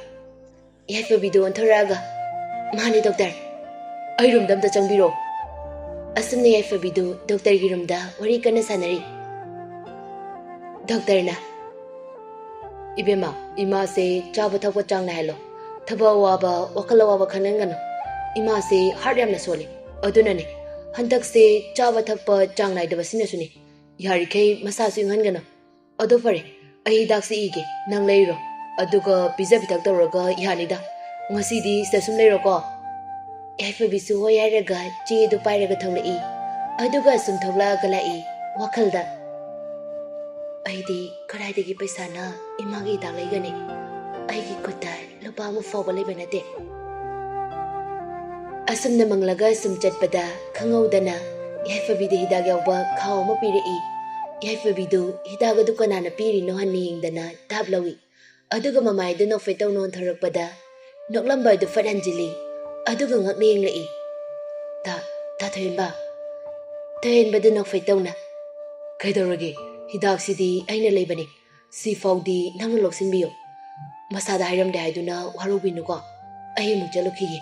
ꯌꯥꯏꯐꯕꯤꯗꯨ ꯑꯣꯟꯊꯣꯔꯛꯑꯒ ꯃꯥꯅꯦ ꯗꯣꯛꯇꯔ ꯑꯩ ꯔꯨꯝꯗ ꯑꯝꯇ ꯆꯪꯕꯤꯔꯣ ꯑꯁꯨꯝꯅ ꯌꯥꯏꯐꯕꯤꯗꯨ ꯗꯣꯛꯇꯔꯒꯤ ꯔꯨꯝꯗ ꯋꯥꯔꯤ ꯀꯟꯅ ꯁꯥꯟꯅꯔꯤ ꯗꯣꯛꯇꯔꯅ 이베마 이마세 짜바 ꯊꯛꯄ ꯆꯥꯡ ꯅꯥꯏꯍꯜꯂꯣ ꯊꯕꯛ ꯑꯋꯥꯕ ꯋꯥꯈꯜ ꯑꯋꯥꯕ ꯈꯟꯍꯟꯒꯅꯨ ꯏꯃꯥꯁꯦ ꯍꯥꯔꯠ ꯌꯥꯝꯅ ꯁꯣꯜꯂꯤ ꯑꯗꯨꯅꯅꯦ ꯍꯟꯗꯛꯁꯦ ꯆꯥꯕ ꯊꯛꯄ ꯆꯥꯡ ꯅꯥꯏꯗꯕꯁꯤꯅꯁꯨꯅꯤ ꯌꯥꯔꯤꯈꯩ ꯃꯁꯥꯁꯨ ꯏꯪꯍꯟꯒꯅꯨ ꯑꯗꯨ ꯐꯔꯦ ꯑꯩ ꯍꯤꯗꯥꯛꯁꯦ ꯏꯒꯦ ꯅꯪ ꯂꯩꯔꯣ ꯑꯗꯨꯒ ꯄꯤꯖ ꯄꯤꯊꯛ ꯇꯧꯔꯒ ꯌꯥꯅꯤꯗ ꯉꯁꯤꯗꯤ ꯁꯤꯗ ꯁꯨꯝ ꯂꯩꯔꯣꯀꯣ ꯌꯥꯏꯐꯕꯤꯁꯨ ꯍꯣꯏ ꯍꯥꯏꯔꯒ ꯆꯦꯗꯨ ꯄꯥꯏꯔꯒ ꯊꯣꯛꯂꯛꯏ ꯑꯗꯨꯒ ꯁꯨꯝ ꯊꯣꯛꯂꯛꯑꯒ ꯂꯥꯛꯏ ꯋꯥꯈꯜꯗ ꯑꯩꯗꯤ ꯀꯗꯥꯏꯗꯒꯤ ꯄꯩꯁꯥꯅ ꯏꯃꯥꯒꯤ ꯍꯤꯗꯥꯛ ꯂꯩꯒꯅꯤ ꯑꯩꯒꯤ ꯈꯨꯠꯇ ꯂꯨꯄꯥ ꯑꯃ ꯐꯥꯎꯕ ꯂꯩꯕ ꯅꯠꯇꯦ ꯑꯁꯨꯝꯅ ꯃꯪꯂꯒ ꯁꯨꯝ ꯆꯠꯄꯗ ꯈꯪꯍꯧꯗꯅ ꯌꯥꯏꯐꯕꯤꯗ ꯍꯤꯗꯥꯛ ꯌꯥꯎꯕ ꯈꯥꯎ ꯑꯃ ꯄꯤꯔꯛꯏ ꯌꯥꯏꯐꯕꯤꯗꯨ ꯍꯤꯗꯥꯛ ꯑꯗꯨ ꯀꯅꯥꯅ ꯄꯤꯔꯤꯅꯣ ꯍꯟꯅ ꯌꯦꯡꯗꯅ ꯇꯥꯞ ꯂꯧꯏ ꯑꯗꯨꯒ ꯃꯃꯥꯏꯗꯨ ꯅꯣꯛꯐꯦꯠꯇꯧꯅ ꯑꯣꯟꯊꯣꯔꯛꯄꯗ ꯅꯣꯛꯂꯝꯕ ꯑꯗꯨ ꯐꯠ ꯍꯟꯖꯤꯜꯂꯤ ꯑꯗꯨꯒ ꯉꯛꯅ ꯌꯦꯡꯂꯛꯏ ꯇꯥ ꯊꯣꯏꯍꯟꯕ ꯊꯣꯏꯍꯟꯕꯗꯨ ꯅꯣꯛꯐꯦꯠꯇꯧꯅ ꯀꯩꯗꯧꯔꯒꯦ ꯍꯤꯗꯥꯛꯁꯤꯗꯤ ꯑꯩꯅ ꯂꯩꯕꯅꯤ ꯁꯤꯐꯥꯎꯗꯤ ꯅꯪꯅ ꯂꯧꯁꯤꯟꯕꯤꯌꯨ ꯃꯁꯥꯗ ꯍꯥꯏꯔꯝꯗꯦ ꯍꯥꯏꯗꯨꯅ ꯋꯥꯔꯧꯕꯤꯅꯨꯀꯣ ꯑꯩ ꯑꯃꯨꯛ ꯆꯠꯂꯨꯈꯤꯒꯦ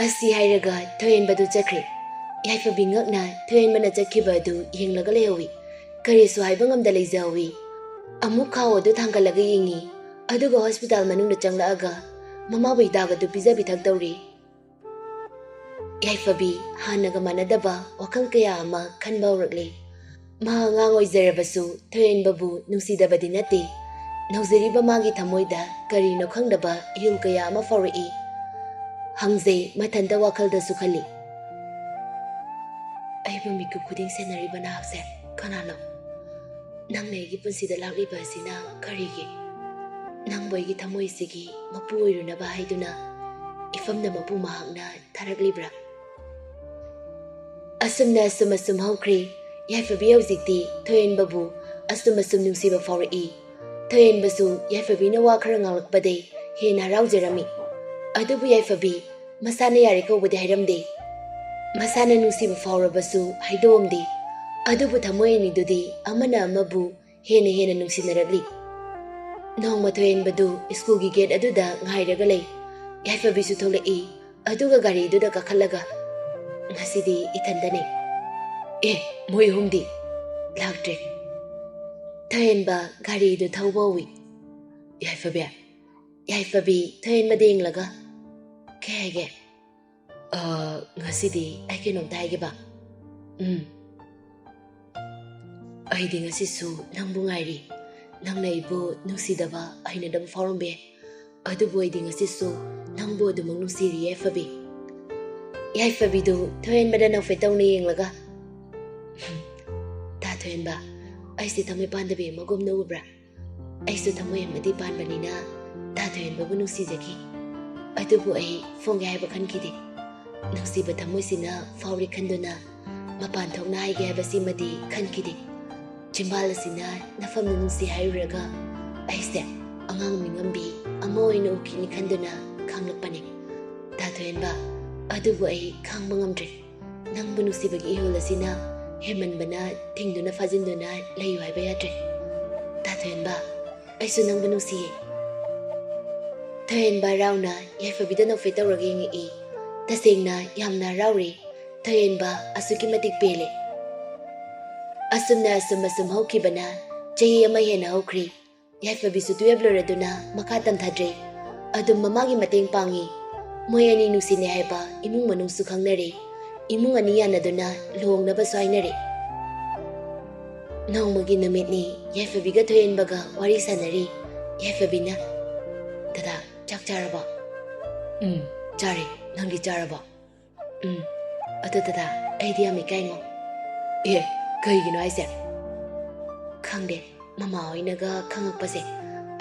ꯑꯁꯤ ꯍꯥꯏꯔꯒ ꯊꯣꯏꯍꯟꯕꯗꯨ ꯆꯠꯈ꯭ꯔꯦ ꯌꯥꯏꯐꯕꯤ ꯉꯛꯅ ꯊꯣꯏꯍꯟꯕꯅ ꯆꯠꯈꯤꯕ ꯑꯗꯨ ꯌꯦꯡꯂꯒ ꯂꯩꯍꯧꯏ ꯀꯔꯤꯁꯨ ꯍꯥꯏꯕ ꯉꯝꯗ ꯂꯩꯖꯍꯧꯏ ꯑꯃꯨꯛ ꯈꯥꯎ ꯑꯗꯨ ꯊꯥꯡꯒꯠꯂꯒ ꯌꯦꯡꯉꯤ ꯑꯗꯨꯒ ꯍꯣꯁꯄꯤꯇꯥꯜ ꯃꯅꯨꯡꯗ ꯆꯪꯂꯛꯑꯒ ꯃꯃꯥꯕꯨ ꯍꯤꯗꯥꯛ ꯑꯗꯨ ꯄꯤꯖ ꯄꯤꯊꯛ ꯇꯧꯔꯤ ꯌꯥꯏꯐꯕꯤ ꯍꯥꯟꯅꯒ ꯃꯥꯟꯅꯗꯕ ꯋꯥꯈꯜ ꯀꯌꯥ ꯑꯃ ꯈꯟꯕ ꯍꯧꯔꯛꯂꯤ ꯃꯥ ꯑꯉꯥꯡ ꯑꯣꯏꯖꯔꯕꯁꯨ ꯊꯣꯏꯍꯟꯕꯕꯨ ꯅꯨꯡꯁꯤꯗꯕꯗꯤ ꯅꯠꯇꯦ ꯅꯧꯖꯔꯤꯕ ꯃꯥꯒꯤ ꯊꯃꯣꯏꯗ ꯀꯔꯤꯅꯣ ꯈꯪꯗꯕ ꯏꯍꯨꯜ ꯀꯌꯥ ꯑꯃ ꯐꯥꯎꯔꯛꯏ ꯍꯪꯖꯩ ꯃꯊꯟꯇ ꯋꯥꯈꯜꯗꯁꯨ ꯈꯜꯂꯤ ꯑꯩꯕꯨ ꯃꯤꯀꯨꯞ ꯈꯨꯗꯤꯡ ꯁꯦꯟꯅꯔꯤꯕ ꯅꯍꯥꯛꯁꯦ ꯀꯅꯥꯅꯣ ꯅꯪꯅ ꯑꯩꯒꯤ ꯄꯨꯟꯁꯤꯗ ꯂꯥꯛꯂꯤꯕ ꯑꯁꯤꯅ ꯀꯔꯤꯒꯤ ꯅꯪꯕꯨ ꯑꯩꯒꯤ ꯊꯃꯣꯏꯁꯤꯒꯤ ꯃꯄꯨ ꯑꯣꯏꯔꯨꯅꯕ ꯍꯥꯏꯗꯨꯅ ꯏꯐꯝꯗ ꯃꯄꯨ ꯃꯍꯥꯛꯅ ꯊꯥꯔꯛꯂꯤꯕ꯭ꯔꯥ ꯑꯁꯨꯝꯅ ꯑꯁꯨꯝ ꯍꯧꯈ꯭ꯔꯦ ꯌꯥꯏꯐꯕꯤ ꯍꯧꯖꯤꯛꯇꯤ ꯊꯣꯏꯍꯟꯕꯕꯨ ꯑꯁꯨꯝ ꯅꯨꯡꯁꯤꯕ ꯐꯥꯎꯔꯛꯏ ꯊꯣꯏꯍꯟꯕꯁꯨ ꯌꯥꯏꯐꯕꯤꯅ ꯋꯥ ꯈꯔ ꯉꯥꯡꯂꯛꯄꯗꯩ ꯍꯦꯟꯅ ꯍꯔꯥꯎꯖꯔꯝꯃꯤ ꯑꯗꯨꯕꯨ ꯌꯥꯏꯐꯕꯤ ꯃꯁꯥꯅ ꯌꯥꯔꯦ ꯀꯧꯕꯗꯤ ꯍꯥꯏꯔꯝꯗꯦ ꯃꯁꯥꯅ ꯅꯨꯡꯁꯤꯕ ꯐꯥꯎꯔꯕꯁꯨ ꯍꯥꯏꯗꯣꯛꯑꯝꯗꯦ ꯑꯗꯨꯕꯨ ꯊꯃꯣꯏ ꯑꯅꯤꯗꯨꯗꯤ ꯑꯃꯅ ꯑꯃꯕꯨ ꯍꯦꯟꯅ ꯅꯨꯡꯁꯤꯅꯔꯛꯂꯤ ꯅꯣꯡꯃ ꯊꯣꯏꯍꯟꯕꯗꯨ ꯁ꯭ꯀꯨꯜꯒꯤ ꯒꯦꯠ ꯑꯗꯨꯗ ꯉꯥꯏꯔꯒ ꯂꯩ ꯌꯥꯏꯐꯕꯤꯁꯨ ꯊꯣꯛꯂꯛꯏ ꯑꯗꯨꯒ ꯒꯥꯔꯤꯗꯨꯗ ꯀꯥꯈꯠꯂꯒ ꯉꯁꯤꯗꯤ ꯏꯊꯟꯗꯅꯦ ꯃꯣꯏ ꯑꯍꯨꯝꯗꯤ ꯂꯥꯛꯇ꯭ꯔꯦ ꯊꯣꯏꯍꯟꯕ ꯒꯥꯔꯤꯗꯨ ꯊꯧꯕ ꯍꯧꯏ ꯌꯥꯏꯐꯕꯤ ꯊꯣꯏꯍꯟꯕꯗ ꯌꯦꯡꯂꯒ ꯀꯩ ꯍꯥꯏꯒꯦ ꯉꯁꯤꯗꯤ ꯑꯩ ꯀꯩꯅꯣꯝꯇ ꯍꯥꯏꯒꯦꯕ ꯑꯩꯗꯤ ꯉꯁꯤꯁꯨ ꯅꯪꯕꯨ ꯉꯥꯏꯔꯤ ꯅꯪꯅ ꯑꯩꯕꯨ ꯅꯨꯡꯁꯤꯗꯕ ꯍꯩꯅꯗꯕ ꯐꯥꯎꯔꯝꯕ ꯌꯥꯏ ꯑꯗꯨꯕꯨ ꯑꯩꯗꯤ ꯉꯁꯤꯁꯨ ꯅꯪꯕꯨ ꯑꯗꯨꯃꯛ ꯅꯨꯡꯁꯤꯔꯤ ꯌꯥꯏꯐꯕꯤ ꯌꯥꯏꯐꯕꯤꯗꯨ ꯊꯣꯏꯍꯟꯕꯗ ꯅꯣꯛꯐꯦꯠꯇꯧꯅ ꯌꯦꯡꯂꯒ ꯇꯥ ꯊꯣꯏꯍꯟꯕ ꯑꯩꯁꯦ ꯊꯃꯣꯏ ꯄꯥꯟꯗꯕꯤ ꯑꯃꯒꯨꯝꯅ ꯎꯕ꯭ꯔꯥ ꯑꯩꯁꯨ ꯊꯃꯣꯏ ꯑꯃꯗꯤ ꯄꯥꯟꯕꯅꯤꯅ ꯇꯥ ꯊꯣꯏꯍꯟꯕꯕꯨ ꯅꯨꯡꯁꯤꯖꯈꯤ ꯑꯗꯨꯕꯨ ꯑꯩ ꯐꯣꯡꯒꯦ ꯍꯥꯏꯕ ꯈꯟꯈꯤꯗꯦ ꯅꯨꯡꯁꯤꯕ ꯊꯃꯣꯏꯁꯤꯅ ꯐꯥꯎꯔꯤ ꯈꯟꯗꯨꯅ ꯃꯄꯥꯟ ꯊꯣꯛꯅ ꯍꯥꯏꯒꯦ ꯍꯥꯏꯕꯁꯤꯃꯗꯤ ꯈꯟꯈꯤꯗꯦ ꯆꯤꯝꯕꯥꯜ ꯑꯁꯤꯅ ꯅꯐꯝꯅ ꯅꯨꯡꯁꯤ ꯍꯥꯏꯔꯨꯔꯒ ꯑꯩꯁꯦ ꯑꯉꯥꯡ ꯃꯤꯉꯝꯕꯤ ꯑꯃ ꯑꯣꯏꯅ ꯎꯈꯤꯅꯤ ꯈꯟꯗꯨꯅ ꯈꯪꯂꯛꯄꯅꯤ ꯇꯥ ꯊꯣꯏꯍꯟꯕ ꯑꯗꯨꯕꯨ ꯑꯩ ꯈꯥꯡꯕ ꯉꯝꯗ꯭ꯔꯦ ꯅꯪꯕꯨ ꯅꯨꯡꯁꯤꯕꯒꯤ ꯏꯍꯨꯜ ꯑꯁꯤꯅ ꯍꯦꯟꯃꯟꯕꯅ ꯊꯤꯡꯗꯨꯅ ꯐꯥꯖꯤꯟꯗꯨꯅ ꯂꯩꯌꯨ ꯍꯥꯏꯕ ꯌꯥꯗ꯭ꯔꯦ ꯇꯥ ꯊꯣꯏꯍꯟꯕ ꯑꯩꯁꯨ ꯅꯪꯕꯨ ꯅꯨꯡꯁꯤꯌꯦ ꯊꯣꯏꯍꯟꯕ ꯍꯔꯥꯎꯅ ꯌꯥꯏꯐꯕꯤꯗ ꯅꯣꯛꯐꯦꯠ ꯇꯧꯔꯒ ꯌꯦꯡꯉꯛꯏ ꯇꯁꯦꯡꯅ ꯌꯥꯝꯅ ꯍꯔꯥꯎꯔꯦ ꯊꯣꯏꯍꯟꯕ ꯑꯁꯨꯛꯀꯤ ꯃꯇꯤꯛ ꯄꯦꯜꯂꯦ ꯑꯁꯨꯝꯅ ꯑꯁꯨꯝ ꯍꯧꯈꯤꯕꯅ ꯆꯍꯤ ꯑꯃ ꯍꯦꯟꯅ ꯍꯧꯈ꯭ꯔꯤ ꯌꯥꯏꯐꯕꯤꯁꯨ 12 ꯂꯣꯏꯔꯗꯨꯅ ꯃꯈꯥ ꯇꯝꯊꯗ꯭ꯔꯦ ꯑꯗꯨꯝ ꯃꯃꯥꯒꯤ ꯃꯇꯦꯡ ꯄꯥꯡꯉꯤ ꯃꯣꯏ ꯑꯅꯤ ꯅꯨꯡꯁꯤꯅꯩ ꯍꯥꯏꯕ ꯏꯃꯨꯡ ꯃꯅꯨꯡꯁꯨ ꯈꯪꯅꯔꯦ ꯏꯃꯨꯡ ꯑꯅꯤ ꯌꯥꯅꯗꯨꯅ ꯂꯨꯍꯣꯡꯅꯕꯁꯨ ꯍꯥꯏꯅꯔꯦ ꯅꯣꯡꯃꯒꯤ ꯅꯨꯃꯤꯠꯅꯤ ꯌꯥꯏꯐꯕꯤꯒ ꯊꯣꯏꯍꯟꯕꯒ ꯋꯥꯔꯤ ꯁꯥꯟꯅꯔꯤ ꯌꯥꯏꯐꯕꯤꯅ ꯗꯗꯥ ꯆꯥꯛ ꯆꯥꯔꯕꯣ ꯆꯥꯔꯦ ꯅꯪꯗꯤ ꯆꯥꯔꯕꯣ ꯑꯗꯨ ꯗꯗꯥ ꯑꯩꯗꯤ ꯌꯥꯝ ꯏꯀꯥꯏꯉꯣ ꯀꯩꯒꯤꯅꯣ ꯍꯥꯏꯁꯦ ꯈꯪꯗꯦ ꯃꯃꯥ ꯍꯣꯏꯅꯒ ꯈꯪꯉꯛꯄꯁꯦ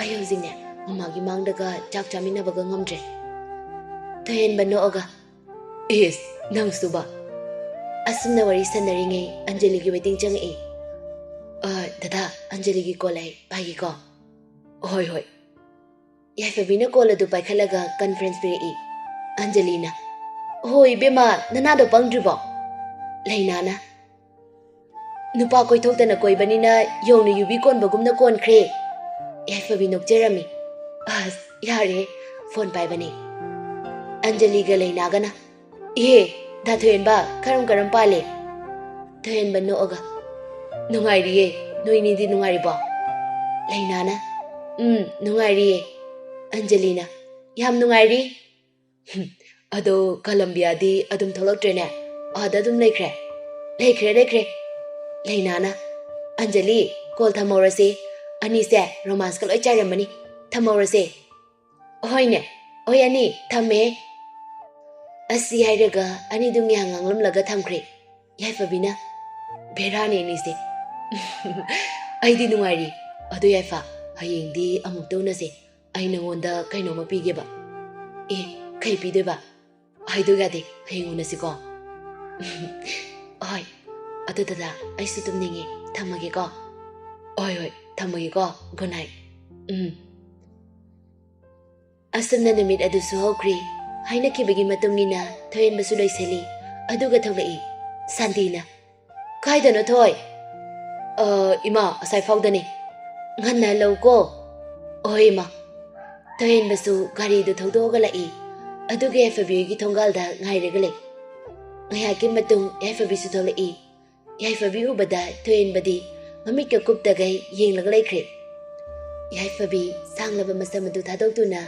ꯑꯩ ꯍꯧꯖꯤꯛꯅꯦ ꯃꯃꯥꯒꯤ ꯃꯥꯡꯗꯒ ꯆꯥꯛ ꯆꯥꯃꯤꯟꯅꯕꯒ ꯉꯝꯗ꯭ꯔꯦ ꯊꯣꯏꯍꯟꯕ ꯅꯣꯛꯑꯒ ꯅꯪꯁꯨꯕ ꯑꯁꯨꯝꯅ ꯋꯥꯔꯤ ꯁꯥꯟꯅꯔꯤꯉꯩ ꯑꯟꯖꯂꯤꯒꯤ ꯋꯦꯇꯤꯡ ꯆꯪꯉꯛꯏ ꯗꯗꯥ ꯑꯟꯖꯂꯤꯒꯤ ꯀꯣꯜ ꯂꯩ ꯄꯥꯏꯒꯦꯀꯣ ꯍꯣꯏ Yaifabina call adu paikhalaga conference piri. Anjalina. Hoi bema nanado pangdribo. Lainana. Nupa koi thokdana koi banina yongna yubi kon bagumna kon khre. Yaifabi nokjerami. As yare phone pai bani. Anjali ga lainagana. Ye da thoen ba karam pale. Thoen ban no oga. Nungairi ye noini di nungairi ba. Lainana. Nungairi. Angelina. Yam nungairi. Ado Colombia di adum tholok trene. Ada adum lekre. Lekre. Lainana. Anjali call thamorase. Ani se romance ka loi charamani. Thamorase. Hoine. Oi ani thame. Asi hairaga ani dung yang anglam laga thamkre. Yaifabina. Berani ni se. Aidi nungairi. Ado yaifa. Hayengdi amuk taunase. Ai nangonda kainoma pigeba. Kai pideba. Haido gade hayungunasiko. Oi. Ado dada ai sutum ningi thamage ko. Oi thamage ko. Good night. Astamna numit adu suhokri. Haina kibagi matungina thoen basu loiseli. Aduga tholai. Santina. Kaidano thoi. Ima asai faudani. Nganna lauko. Oi ima. Thoen basu gari du thaudoga lai. Aduga Yaifabi gi thongalda ngairaga lai. Ngayaki matung Yaifabi su tholai. Yaifabi ubada thoen badi mamika kuptagai yenglaga laikre. Yaifabi sanglaba masamadu thadokduna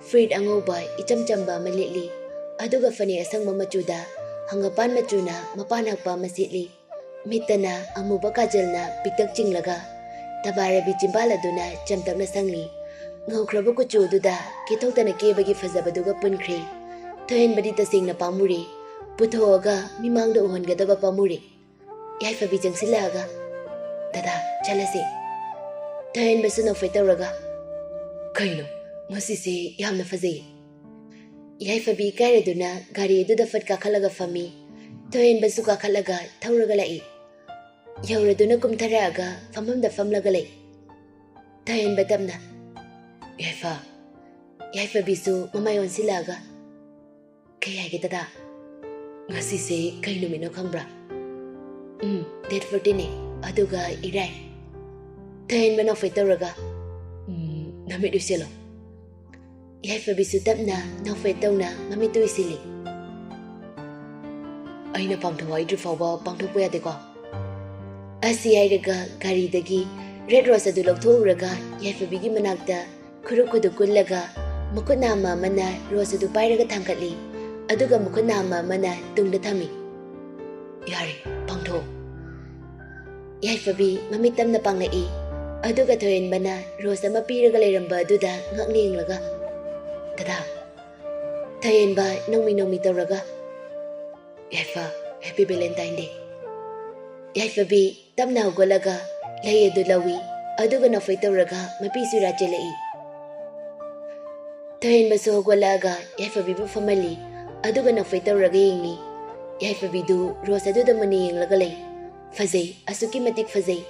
Freed angoba ichamchamba malili. Aduga fani asangma machuda hangapan machuna mapan hakpa masitli. Mitana amuba kajalna piktak chinglaga. Tabarabi chimbaladuna chamtakna sangli. Ngaukraba kuchududa kitokdana kebagi fazabaduga punkre. Thoen badi tasingna pamuri. Puthoga mimangda uhongadaba pamuri. Yaifabi jangsilaga. Dada chalase. Thoen basu no faitawraga. Kaino. Masise yamna fazai. Yaifabi kairaduna gari aduda fat kakhalaga fami. Thoen basu kakhalaga thauraga lai. Yauraduna kumtharaga famamda famlaga lai. Thoen badamna. Yaifabi su mamayon silaga. Kaya kita dada. Masise kaino mino khangbra. Date 14 aduga irai. Thoen bano faitawraga. Namidu silo. Yaifabi su tapna nofai tawna mamitu isili. Aina pangthawai drifawba pangthokpa yadeko. Asi hairaga garidagi red rose adu lauthoraga Yaifabi gi manakta khurukhudu kullaga mukutnama mana rose adu pairaga thangkatli. Aduga mukutnama mana tungda thami. Yari pangtho. Yaifabi mamitamna panglai. Aduga thoen bana rose ama piraga lairamba aduda ngakninglaga. Dada, Thoen ba nomi tawraga. Yaifa, Happy Valentine Day. Yaifabi tamna hugalaga lay adu lawi aduga nofai tawraga mapisu rachelai. Thoen basu hugalaga Yaifabi bu family aduga nofai tawraga yingi. Yaifabi du rose aduda mani yinglaga lay. Fazai asuki matik fazai.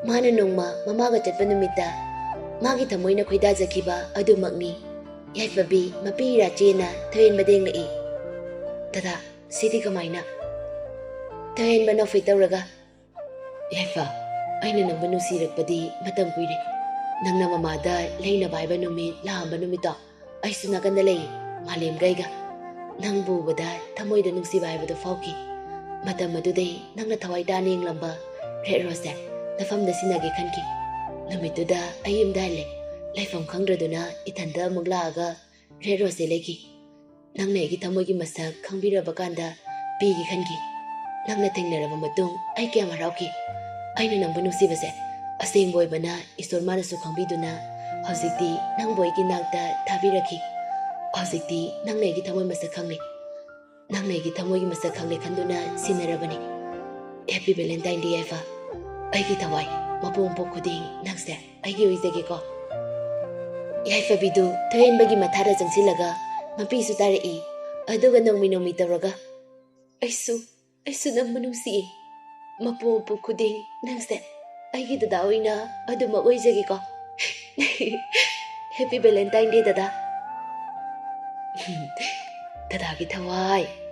Mana nongma mamaga chatpa numita. Magi thamoina khoidajakiba adumakni. Yaifabi mapi rachena Thoen badeng lai. Dada, sidi kamaina. Thoen bano faitawraga. Yaifa, aina nang banu sirakpadi matam kuire. Nang na mamada layna baiba numit lahamba numito. Ay sunakanda lay malem gaiga. Nang bubada tamoyda nung si baiba do fauki. Matam maduday nang nathaway daning lamba. Red rose nafamda sinagi kanki. Numituda ayim dale. Laifam khangdraduna itanda muglaaga red rose legi. Nangna egi thamoygi masak khangbiraba kanda pigi khangi. Nangna thengnaraba matung ai kya marauki. Aina nangbu nungsibase asengboy bana isor manasu khangbiduna hojikti nangboygi nakta thabiraki. Hojikti nangna egi thamoy masak khangle. Nangna egi thamoygi masak khangle khanduna sinarabani. Happy Valentine Day Yaifa. Aigi thawai mapung pokuding nangse aigi oizage ko. Yaifabi du Thoen bagi mathara jangsilaga mapisu tarai aduga nomi tawraga. Aisu nangbu nungsi. Mapu khuding nangse aigi dada oina aduma oizage ko. Happy Valentine Day, Dada. Dada ki thawai.